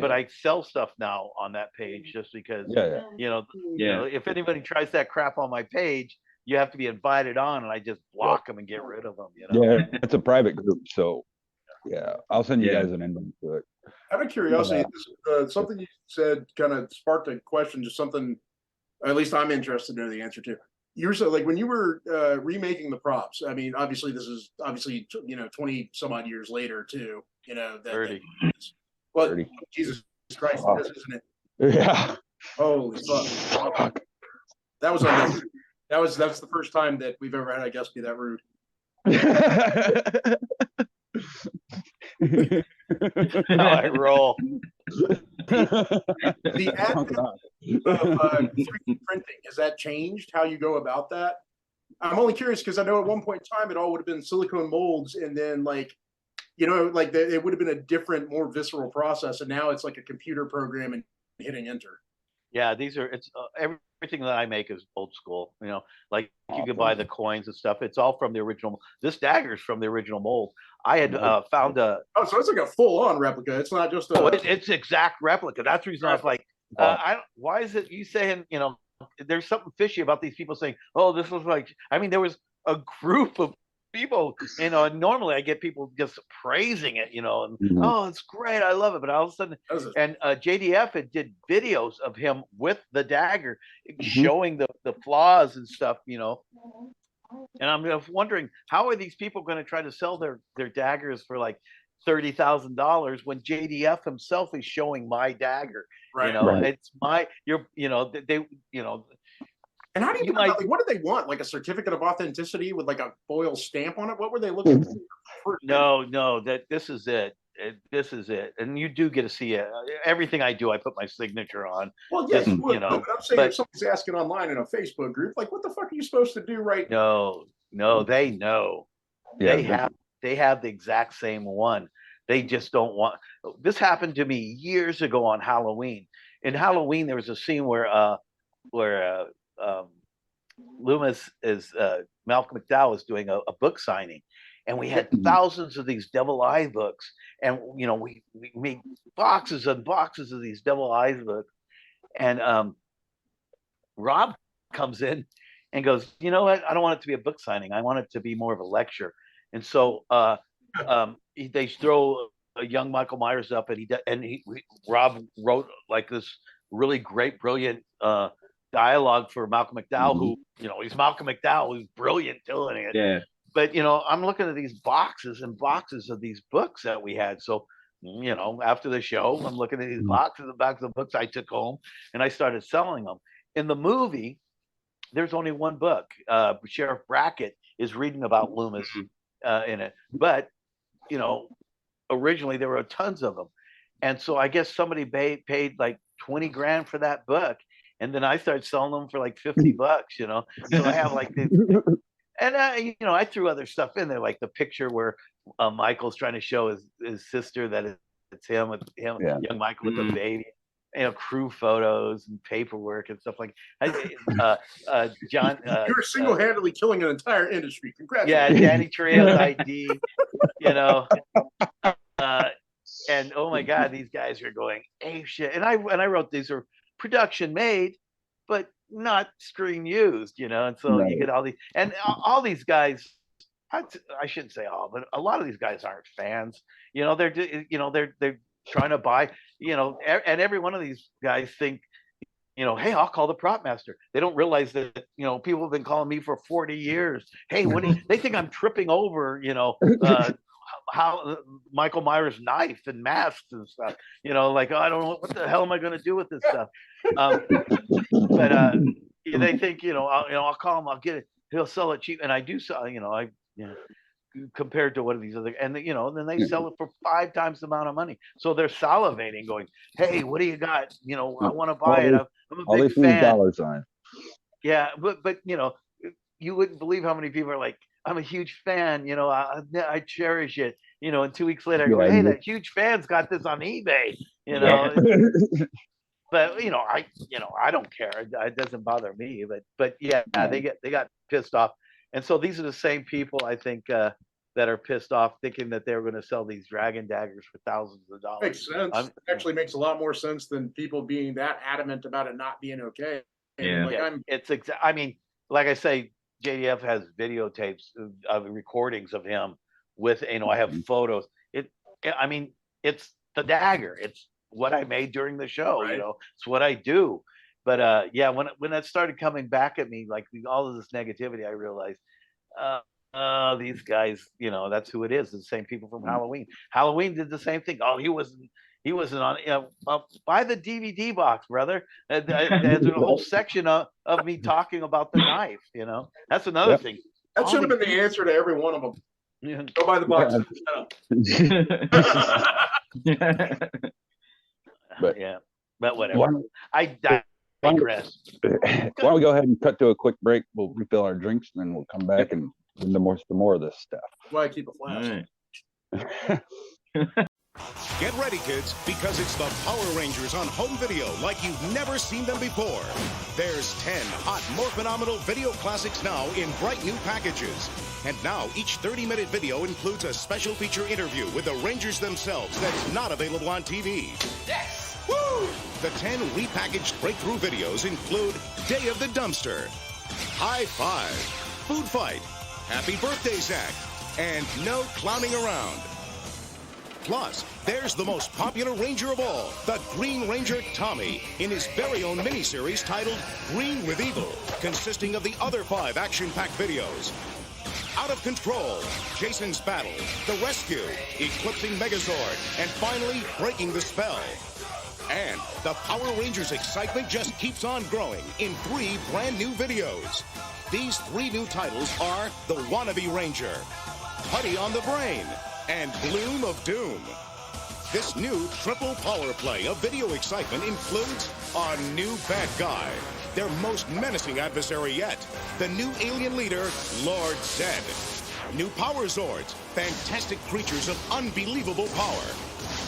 but I sell stuff now on that page just because if anybody tries that crap on my page, you have to be invited on, and I just block them and get rid of them. Yeah, it's a private group, so I'll send you guys an invite to it. Out of curiosity, something you said kind of sparked a question, just something at least I'm interested in the answer to. you were so like when you were remaking the props. I mean, obviously this is 20 some odd years later too. You know that. 30. Well, 30. Jesus Christ, Oh. this isn't it? Yeah. Holy fuck! Fuck. That was unnecessary. That's the first time that we've ever had a guest be that rude. How I roll. The Oh, advent God. of 3D printing, has that changed how you go about that? I'm only curious because I know at one point in time it all would have been silicone molds, and then like it would have been a different, more visceral process, and now it's like a computer program and hitting enter. Yeah, it's everything that I make is old school. You know, like you Awesome. can buy the coins and stuff. It's all from the original. This dagger's from the original mold. I had found a. Oh, so it's like a full-on replica. It's not just a. Oh, it's exact replica. That's the reason I was like, why is it you saying? You know, there's something fishy about these people saying, oh, this was like. I mean, there was a group of people, you know, and normally I get people just praising it, you know, and Mhm. oh, it's great, I love it. But all of a sudden, and JDF had did videos of him with the dagger, showing the flaws and stuff, you know. And I'm just wondering, how are these people going to try to sell their daggers for like $30,000 when JDF himself is showing my dagger? Right. You know, Right. it's my you know, they you know. And how do you, might, like, what do they want? Like a certificate of authenticity with like a foil stamp on it? What were they looking for? No, that this is it. This is it. And you do get to see it. Everything I do, I put my signature on. Well, yes, Just, you you know, but I'm saying but if somebody's asking online in a Facebook group, like, what the fuck are you supposed to do right now? no, they know. Yeah. They have the exact same one. They just don't want. This happened to me years ago on Halloween. In Halloween, there was a scene where Loomis is Malcolm McDowell is doing a book signing, and we had thousands of these Devil Eyes books, and you know we made boxes and boxes of these Devil Eyes books, and Rob comes in and goes, you know what? I don't want it to be a book signing. I want it to be more of a lecture. And so they throw a young Michael Myers up, and Rob wrote like this really great, brilliant dialogue for Malcolm McDowell, who, you know, he's Malcolm McDowell, who's brilliant doing it. Yeah. But, you know, I'm looking at these boxes and boxes of these books that we had. So, you know, after the show, I'm looking at these boxes and boxes of books I took home, and I started selling them. In the movie, there's only one book. Sheriff Brackett is reading about Loomis in it. But, you know, originally there were tons of them. And so I guess somebody paid like 20 grand for that book. And then I started selling them for like 50 bucks, you know. So I have like this, and you know, I threw other stuff in there, like the picture where Michael's trying to show his sister that it's him with him, young Michael with the baby, you know, crew photos and paperwork and stuff like. John, You're single-handedly killing an entire industry. Congratulations. Yeah, Danny Trejo's ID, you know. And oh my God, these guys are going ape shit. And I wrote these are production made, but not screen used, you know. And so you get all these, and all these guys. I shouldn't say all, but a lot of these guys aren't fans. You know, they're trying to buy. You know, and every one of these guys think, you know, hey, I'll call the prop master. They don't realize that, you know, people have been calling me for 40 years. Hey, they think I'm tripping over, you know, how Michael Myers knife and masks and stuff, you know, like, oh, I don't know what the hell am I going to do with this stuff. But they think, you know, I'll call him, I'll get it. He'll sell it cheap. And I do sell, you know, compared to what are these other, and you know, then they sell it for 5 times the amount of money. So they're salivating going, hey, what do you got? You know, I want to buy it. I'm a big fan. Dollar sign. Yeah. But, you know, you wouldn't believe how many people are like, I'm a huge fan, you know, I cherish it, you know, and 2 weeks later I go, hey, that huge fan's got this on eBay, you know. But you know, I don't care. It doesn't bother me. But yeah, they got pissed off, and so these are the same people I think that are pissed off, thinking that they're going to sell these dragon daggers for thousands of dollars. Makes sense. Actually, makes a lot more sense than people being that adamant about it not being okay. Yeah, like, I mean, like I say, JDF has videotapes of recordings of him with, you know, I have photos. I mean, it's the dagger. It's what I made during the show. Right. You know, it's what I do. But yeah, when that started coming back at me, like all of this negativity, I realized, these guys, that's who it is. The same people from Halloween. Halloween did the same thing. Oh, he wasn't on. Buy the DVD box, brother. There's a whole section of me talking about the knife. That's another Yep. thing. That should have been the answer to every one of them. Yeah. Go buy the box. But Yeah, but whatever. why, I why digress. don't we go ahead and cut to a quick break? We'll refill our drinks, and then we'll come back and do some more of this stuff. That's why I keep a flash. Get ready, kids, because it's the Power Rangers on home video like you've never seen them before. There's 10 hot, more phenomenal video classics now in bright new packages. And now each 30-minute video includes a special feature interview with the Rangers themselves that's not available on TV. Yes! Woo! The 10 repackaged breakthrough videos include Day of the Dumpster, High Five, Food Fight, Happy Birthday, Zach, and No Clowning Around. Plus, there's the most popular Ranger of all, the Green Ranger Tommy, in his very own miniseries titled Green with Evil, consisting of the other 5 action-packed videos. Out of Control, Jason's Battle, The Rescue, Eclipsing Megazord, and finally, Breaking the Spell. And the Power Rangers excitement just keeps on growing in 3 brand new videos. These 3 new titles are The Wannabe Ranger, Putty on the Brain, and Bloom of Doom. This new triple power play of video excitement includes a new bad guy, their most menacing adversary yet, the new alien leader, Lord Zed. New Power Zords, fantastic creatures of unbelievable power.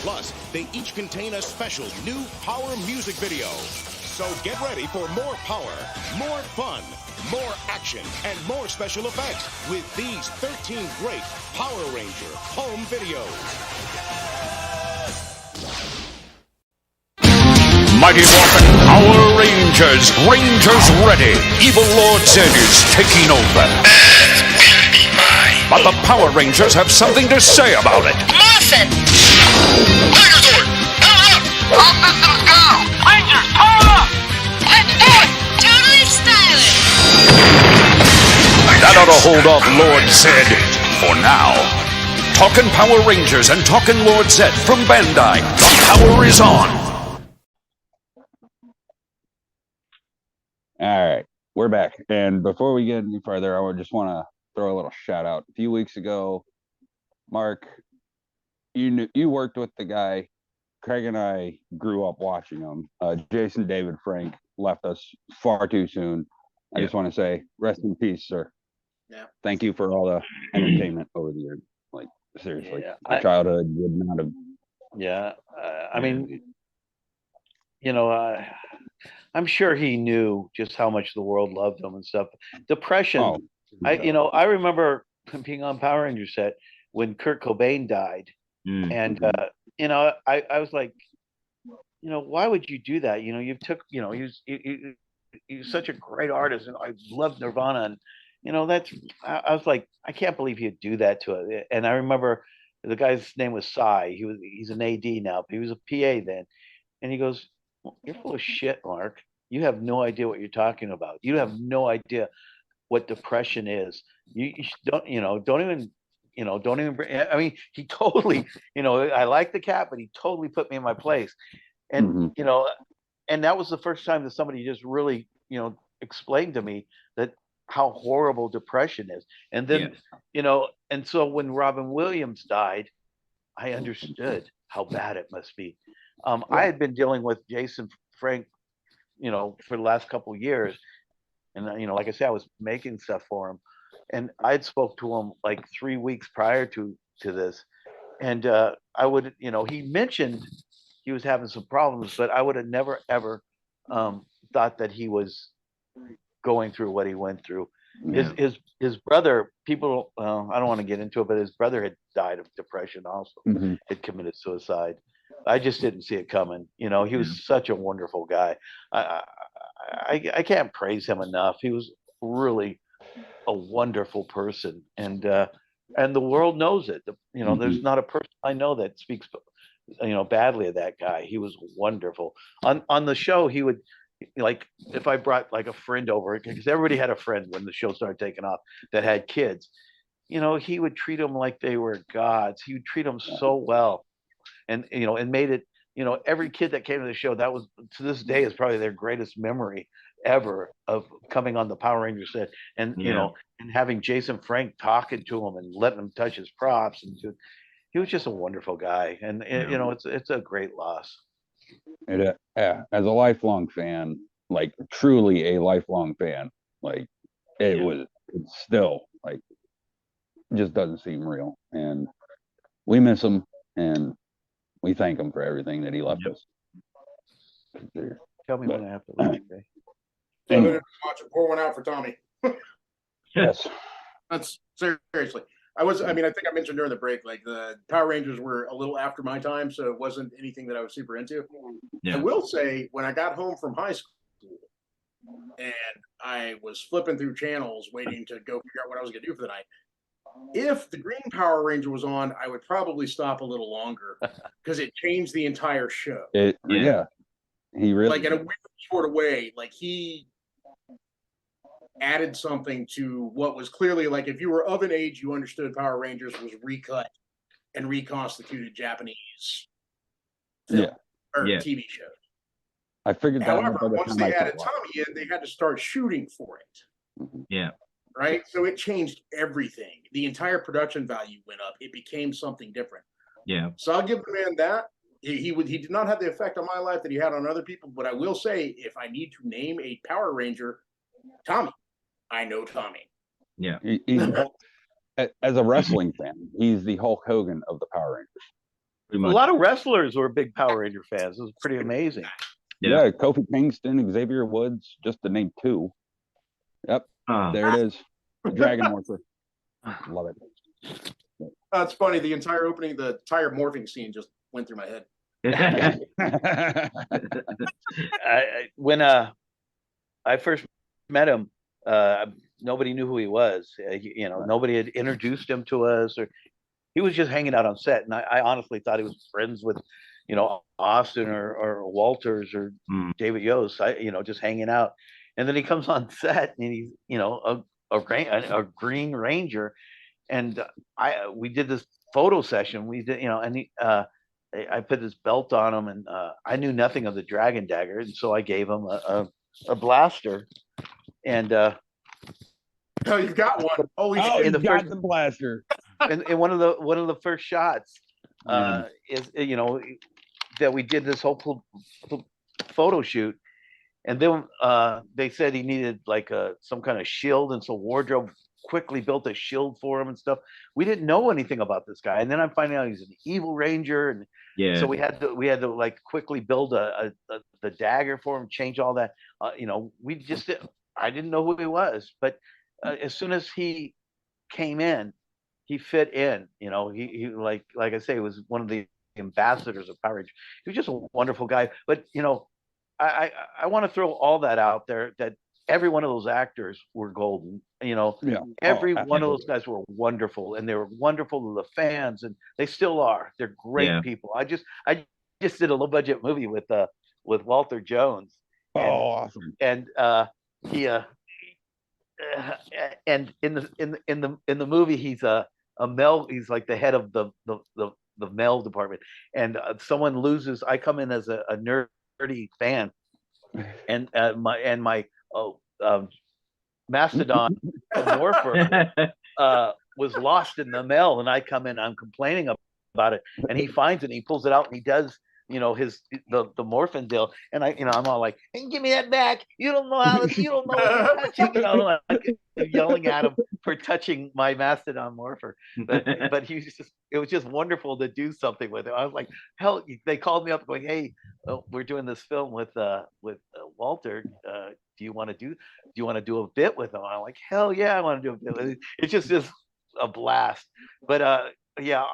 Plus, they each contain a special new power music video. So get ready for more power, more fun, more action, and more special effects with these 13 great Power Ranger home videos. Mighty Morphin Power Rangers. Rangers ready. Evil Lord Zed is taking over. But the Power Rangers have something to say about it. Morphin! Megazord! Power up! All systems go! Rangers, power up! Let's do it! Totally stylish! That ought to hold off Lord Zed for now. Talkin' Power Rangers and talkin' Lord Zed from Bandai. The power is on. All right, we're back. And before we get any further, I just want to throw a little shout out. A few weeks ago, Mark, you worked with the guy. Craig and I grew up watching him. Jason David Frank left us far too soon. I just want to say, rest in peace, sir. Yeah. Thank you for all the entertainment over the years. Like, seriously, Yeah, my childhood would not have. Yeah, I mean, I'm sure he knew just how much the world loved him and stuff. Depression. Oh, I remember being on Power Ranger set when Kurt Cobain died, and I was like, why would you do that? You took, you're such a great artist, and I love Nirvana, and I was like, I can't believe he'd do that to it. And I remember the guy's name was Cy. He's an AD now, but he was a PA then, and he goes, well, "You're full of shit, Mark. You have no idea what you're talking about. You have no idea what depression is. You don't even." Don't even bring, I mean, he totally, I like the cat, but he totally put me in my place. And, and that was the first time that somebody just really, explained to me that how horrible depression is. And then, and so when Robin Williams died, I understood how bad it must be. I had been dealing with Jason Frank, for the last couple of years. And, like I said, I was making stuff for him. And I'd spoke to him like 3 weeks prior to this. And I would, he mentioned he was having some problems, but I would have never, ever thought that he was going through what he went through. Yeah. His brother, people, I don't want to get into it, but his brother had died of depression also, had committed suicide. I just didn't see it coming. He was such a wonderful guy. I can't praise him enough. He was really a wonderful person, and the world knows it. There's not a person I know that speaks badly of that guy. He was wonderful. On the show, he would like if I brought like a friend over, because everybody had a friend when the show started taking off that had kids, he would treat them like they were gods. He would treat them so well, and made it. Every kid that came to the show, that was to this day is probably their greatest memory ever of coming on the Power Rangers set, and and having Jason Frank talking to him and letting him touch his props, and he was just a wonderful guy, and it's a great loss. And as a lifelong fan, like truly a lifelong fan, like it's still like just doesn't seem real, and we miss him, and we thank him for everything that he left us. Tell me when I have to leave. Okay? So pour one out for Tommy. Yes. That's seriously. I think I mentioned during the break, like the Power Rangers were a little after my time, so it wasn't anything that I was super into. Yeah. I will say, when I got home from high school and I was flipping through channels waiting to go figure out what I was going to do for the night, if the Green Power Ranger was on, I would probably stop a little longer because it changed the entire show. Yeah. He really, like, in a weird sort of way, like he added something to what was clearly, like, if you were of an age, you understood Power Rangers was recut and reconstituted Japanese film or TV shows. I figured that. However, once they added Tommy in, they had to start shooting for it. Yeah. Right? So it changed everything. The entire production value went up. It became something different. Yeah. So I'll give the man that. He did not have the effect on my life that he had on other people, but I will say, if I need to name a Power Ranger, Tommy. I know Tommy. Yeah. As a wrestling fan, he's the Hulk Hogan of the Power Rangers. A lot of wrestlers were big Power Ranger fans. It was pretty amazing. Yeah, Kofi Kingston, Xavier Woods, just to name two. Yep, there it is. Dragon Morpher. Love it. It's funny. The entire opening, the entire morphing scene just went through my head. When I first met him, nobody knew who he was. Nobody had introduced him to us, or he was just hanging out on set. And I honestly thought he was friends with, Austin or Walters or David Yost. Just hanging out. And then he comes on set and he's, a Green Ranger, and we did this photo session. We did, and I put this belt on him, and I knew nothing of the Dragon Dagger, and so I gave him a blaster. And oh, you've got one. Holy shit! You got the blaster. And one of the first shots is that we did this whole photo shoot, and then they said he needed like some kind of shield, and so wardrobe quickly built a shield for him and stuff. We didn't know anything about this guy, and then I'm finding out he's an evil ranger, and so we had to like quickly build the dagger for him, change all that. I didn't know who he was, but as soon as he came in, he fit in. He like I say, was one of the ambassadors of Power Rangers. He was just a wonderful guy. But I want to throw all that out there, that every one of those actors were golden. Every one of those guys were wonderful, and they were wonderful to the fans, and they still are. They're great people. I just did a low budget movie with Walter Jones. Awesome. And he and in the movie he's a male. He's like the head of the male department, and someone loses. I come in as a nerdy fan, and my Mastodon Morpher was lost in the mail, and I come in. I'm complaining about it, and he finds it. And he pulls it out, and he does. The Morphin deal, and I'm all like, hey, give me that back. You don't know what you're touching. Like, yelling at him for touching my Mastodon Morpher. But it was just wonderful to do something with it. I was like, hell, they called me up going, hey, we're doing this film with Walter. Do you want to do a bit with him? I'm like, hell yeah, I want to do a bit with it. It's just a blast. But yeah,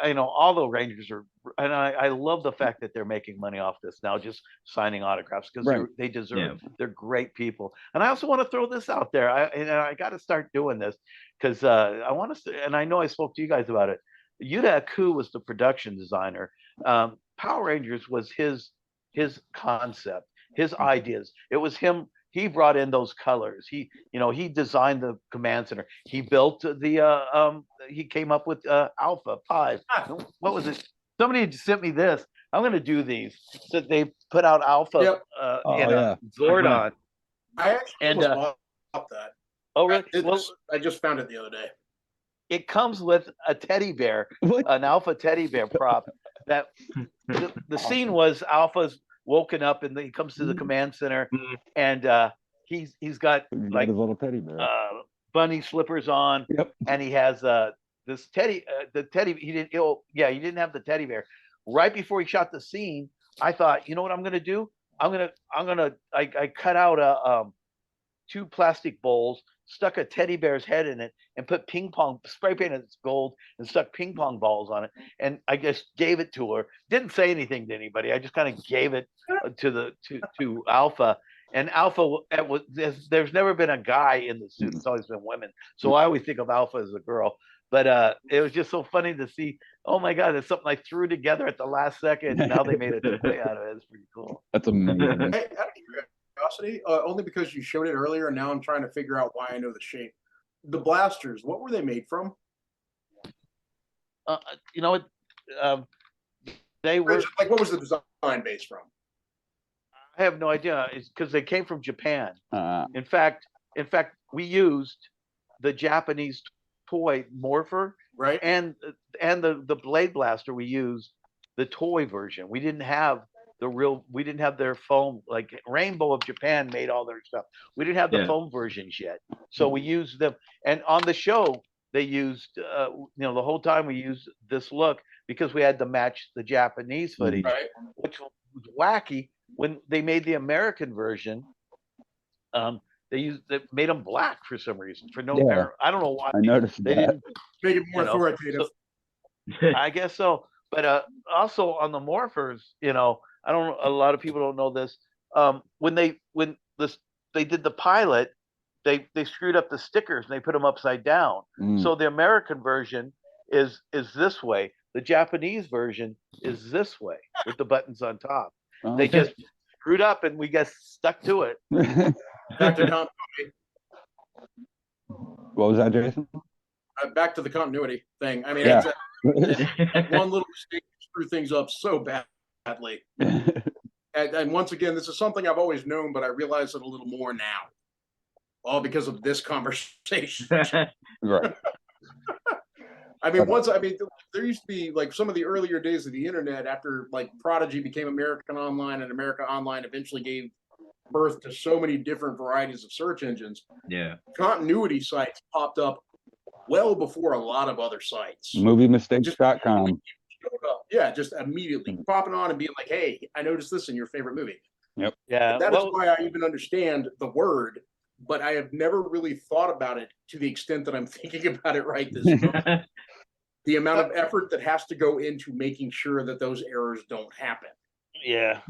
I know all the Rangers are, and I love the fact that they're making money off this now, just signing autographs, because they deserve it. They're great people. And I also want to throw this out there. I got to start doing this, because I want to, and I know I spoke to you guys about it. Yuda Aku was the production designer. Power Rangers was his concept. his ideas. It was him. He brought in those colors. He designed the command center. He built he came up with Alpha 5. What was it? Somebody sent me this. I'm going to do these. So they put out Alpha Yep. in a Zordon. I actually almost bought that. Oh, really? Well, I just found it the other day. it comes with a teddy bear, an Alpha teddy bear prop. That the scene was Alpha's woken up and he comes to the command center, and he's got like his little teddy bear, bunny slippers on, and he has this teddy. The teddy he didn't have the teddy bear. Right before he shot the scene, I thought, you know what I'm gonna do? I cut out 2 plastic bowls, stuck a teddy bear's head in it, and put spray painted gold and stuck ping pong balls on it. And I just gave it to her. Didn't say anything to anybody. I just kind of gave it to Alpha. And Alpha, there's never been a guy in the suit. It's always been women. So I always think of Alpha as a girl. But it was just so funny to see. Oh my God, it's something I threw together at the last second. And now they made a toy out of it. It's pretty cool. That's amazing. Hey, out of curiosity, only because you showed it earlier, and now I'm trying to figure out why I know the shape. The blasters, what were they made from? They were like, what was the design base from? I have no idea. It's because they came from Japan. In fact, we used the Japanese toy Morpher, right? And the Blade Blaster. We used the toy version. We didn't have we didn't have their foam. Like Rainbow of Japan made all their stuff. We didn't have the foam versions yet, so we used them. And on the show, they used the whole time we used this look because we had to match the Japanese footage, which was wacky. When they made the American version, they made them black for some reason for no apparent. I don't know why. I noticed they didn't make it more authoritative. So, I guess so. But also on the Morphers, I don't. A lot of people don't know this. When they did the pilot, they screwed up the stickers and they put them upside down. So the American version is this way. The Japanese version is this way with the buttons on top. They just screwed up and we got stuck to it. Back to continuity. What was that, Jason? Back to the continuity thing. I mean, it's one little mistake screw things up so badly. And once again, this is something I've always known, but I realize it a little more now. All because of this conversation. Right. I mean, there used to be like some of the earlier days of the internet after like Prodigy became American Online and America Online eventually gave birth to so many different varieties of search engines. Yeah. Continuity sites popped up well before a lot of other sites. Moviemistakes.com. Yeah, just immediately popping on and being like, hey, I noticed this in your favorite movie. Yep. Yeah. That is why I even understand the word, but I have never really thought about it to the extent that I'm thinking about it right this moment. The amount of effort that has to go into making sure that those errors don't happen. Yeah.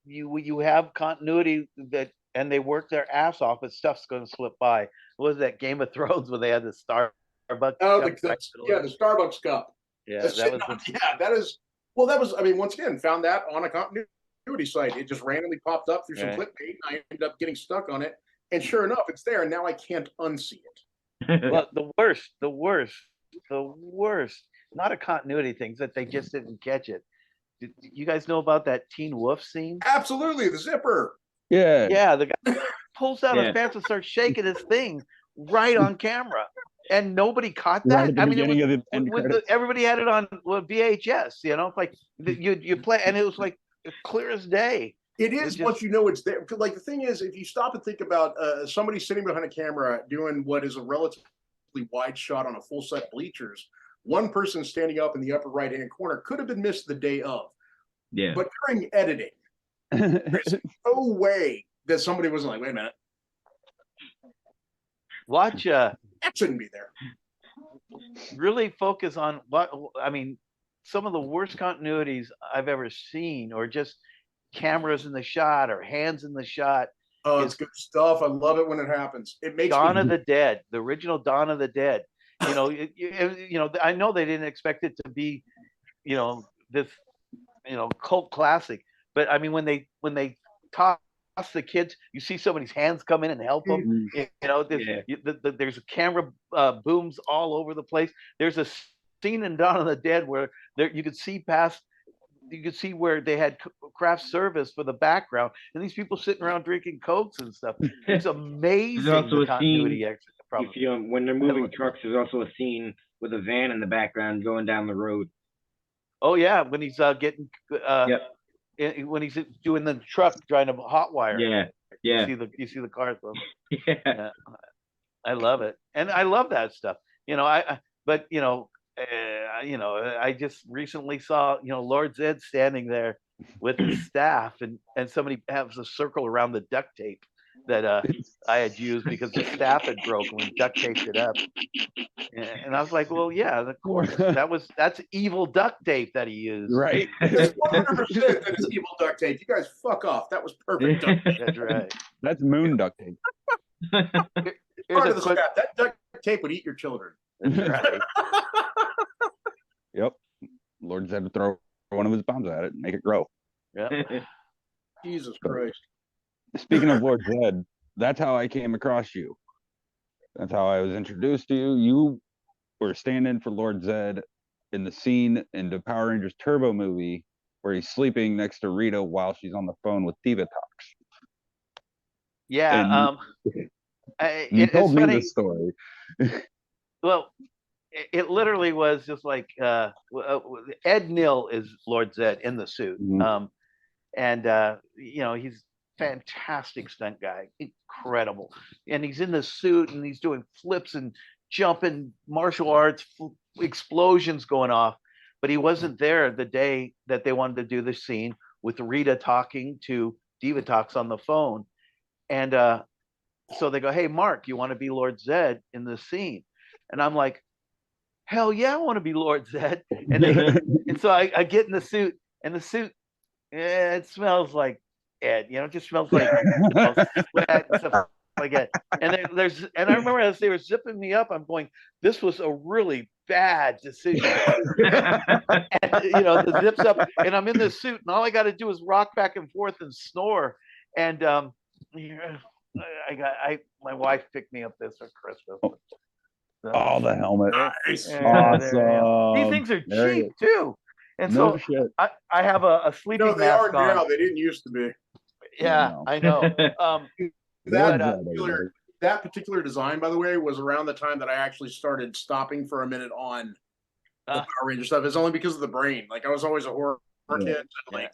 You have continuity and they work their ass off, but stuff's going to slip by. What was that Game of Thrones when they had the Starbucks? Oh, the Starbucks cup. Yeah, that was. I mean, once again, found that on a continuity site. It just randomly popped up through some clickbait. And I ended up getting stuck on it, and sure enough, it's there. And now I can't unsee it. Well, the worst, not a continuity thing, that they just didn't catch it. Did you guys know about that Teen Wolf scene? Absolutely, the zipper. Yeah, the guy pulls out his pants and starts shaking his thing right on camera, and nobody caught that. I mean, everybody had it on VHS. It's like you play, and it was like clear as day. It is once you know it's there. Like the thing is, if you stop and think about somebody sitting behind a camera doing what is a relatively wide shot on a full set of bleachers, one person standing up in the upper right hand corner could have been missed the day of. Yeah. But during editing, there's no way that somebody wasn't like, wait a minute. Watch. That shouldn't be there. Really focus on some of the worst continuities I've ever seen, or just cameras in the shot or hands in the shot. Oh, it's good stuff. I love it when it happens. It makes Dawn of the Dead, the original Dawn of the Dead. I know they didn't expect it to be, this, cult classic, but I mean, when they toss the kids, you see somebody's hands come in and help them. Mhm. You know, there's a camera booms all over the place. There's a scene in Dawn of the Dead where there you could see past. You could see where they had craft service for the background, and these people sitting around drinking cokes and stuff. It's amazing. There's also the a continuity scene. from If you when they're moving trucks, there's also a scene with a van in the background going down the road. Oh yeah, when he's getting Yep. when he's doing the truck trying to hot wire. Yeah. Yeah. You see the cars. Yeah. Yeah. I love it, and I love that stuff. You know, but you know, I just recently saw Lord Zed standing there with his staff, and somebody has a circle around the duct tape that I had used because the staff had broken. We duct taped it up, and I was like, well, yeah, of course, that's evil duct tape that he used. Right. It's 100% that it's evil duct tape. You guys fuck off. That was perfect duct tape. That's right. That's moon duct tape. Here's Part a of the quick. scrap. That duct tape would eat your children. That's right. Yep. Lord Zed would throw one of his bombs at it and make it grow. Yeah. Jesus Christ. Speaking of Lord Zed, that's how I came across you. That's how I was introduced to you. You were standing for Lord Zed in the scene in the Power Rangers Turbo movie where he's sleeping next to Rita while she's on the phone with Diva Talks. Yeah. You It's told me funny. this story. Well, it literally was just like Ed Nill is Lord Zed in the suit. Mhm. And he's fantastic stunt guy, incredible. And he's in the suit and he's doing flips and jumping martial arts, explosions going off. But he wasn't there the day that they wanted to do the scene with Rita talking to Diva Talks on the phone. And so they go, hey, Mark, you want to be Lord Zed in the scene? And I'm like, hell yeah, I want to be Lord Zed. And so I get in the suit, and the suit, it smells like Ed, it just smells like sweat and stuff like that. And I remember as they were zipping me up, I'm going, this was a really bad decision. And, the zips up, and I'm in this suit, and all I got to do is rock back and forth and snore. And my wife picked me up this for Christmas. Oh, the helmet. Nice. Awesome. These things are There you cheap too. And No so shit. I have a sleeping No, they are mask on. now. They didn't used to be. Yeah, No. I know. That particular design, by the way, was around the time that I actually started stopping for a minute on the Power Ranger stuff. It's only because of the brain. Like, I was always a horror kid. And, like,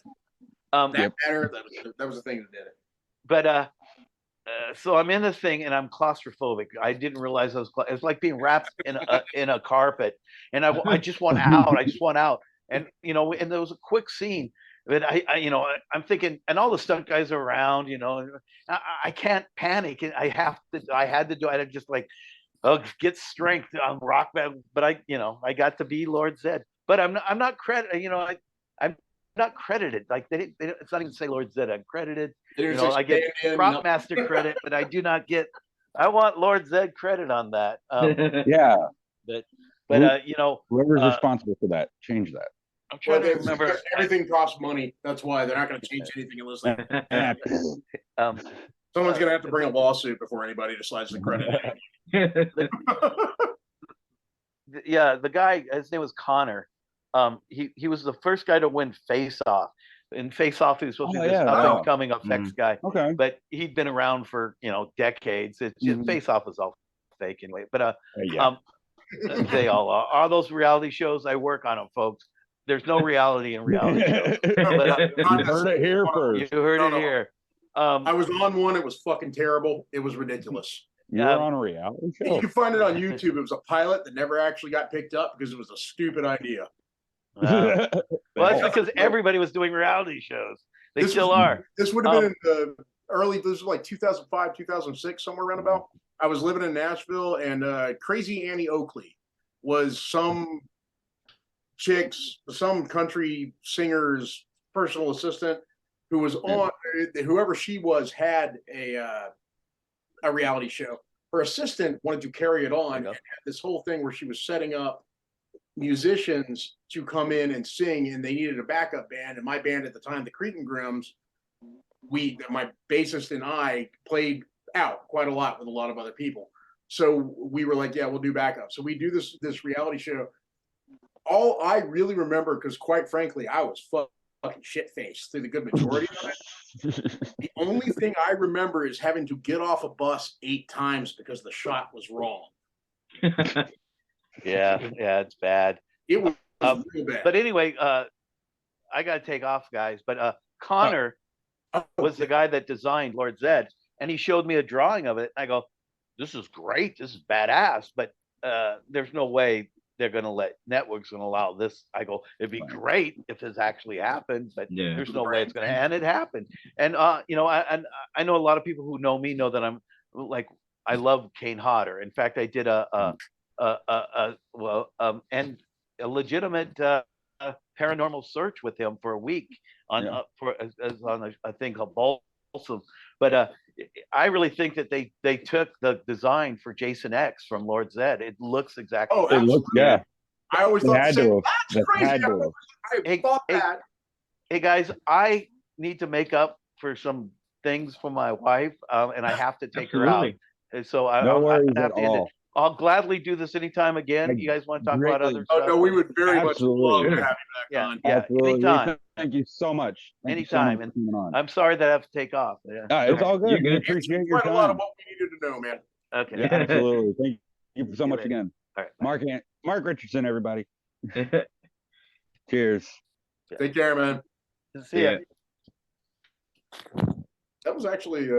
that matter, that was the thing that did it. But so I'm in this thing and I'm claustrophobic. I didn't realize it's like being wrapped in a carpet, and I just want out. I just want out. And and there was a quick scene, but I'm thinking, and all the stunt guys are around. I can't panic, and I had to just like, get strength on rock band. But I got to be Lord Zed. But I'm not I'm not credited. Like it's not even say Lord Zed. I'm credited. I get prop master credit, but I do not get. I want Lord Zed credit on that. Yeah. But whoever's responsible for that, change that. I'm trying to remember. Everything costs money. That's why they're not going to change anything unless someone's going to have to bring a lawsuit before anybody decides to credit it. Yeah, the guy, his name was Connor. He was the first guy to win Face Off. In Face Off, he was supposed to be this up and coming effects guy. Okay. But he'd been around for decades. Face Off was all fake anyway. But they all are. All those reality shows, I work on them, folks. There's no reality in reality shows. But, you heard it here first. You heard it here. I was on one. It was fucking terrible. It was ridiculous. You were on a reality show. You can find it on YouTube. It was a pilot that never actually got picked up because it was a stupid idea. Well, that's because everybody was doing reality shows. They still are. This would have been in the early, this was like 2005, 2006, somewhere around about. I was living in Nashville, and Crazy Annie Oakley was some country singer's personal assistant who was on, whoever she was had a reality show. Her assistant wanted to carry it on and had this whole thing where she was setting up musicians to come in and sing, and they needed a backup band. And my band at the time, the Cretan Grims, my bassist and I played out quite a lot with a lot of other people. So we were like, yeah, we'll do backup. So we do this reality show. All I really remember, because quite frankly, I was fucking shit-faced through the good majority of it. The only thing I remember is having to get off a bus 8 times because the shot was wrong. Yeah, it's bad. It was real bad. But anyway, I got to take off, guys. But Connor was the guy that designed Lord Zed, and he showed me a drawing of it. I go, this is great. This is badass. But there's no way they're going to let networks going to allow this. I go, it'd be great if this actually happened, but there's no way it's going to. And it happened. And you know, I know a lot of people who know me know that I'm like, I love Kane Hodder. In fact, I did a legitimate paranormal search with him for a week on on a thing called Balsam. But I really think that they took the design for Jason X from Lord Zed. It looks exactly. Oh, absolutely. I always thought the same. That's crazy. I thought that. Hey guys, I need to make up for some things for my wife, and I have to take her out. And so no worries at all. I'll gladly do this anytime again. You guys want to talk about other stuff? Oh, no, we would very much love to have you back on. Yeah, anytime. Thank you so much. Anytime. And I'm sorry that I have to take off. It's all good. We appreciate your time. A lot of what we needed to know, man. Okay. Yeah, absolutely. Thank you so much again. All right. Mark Richardson, everybody. Cheers. Take care, man. See ya. That was actually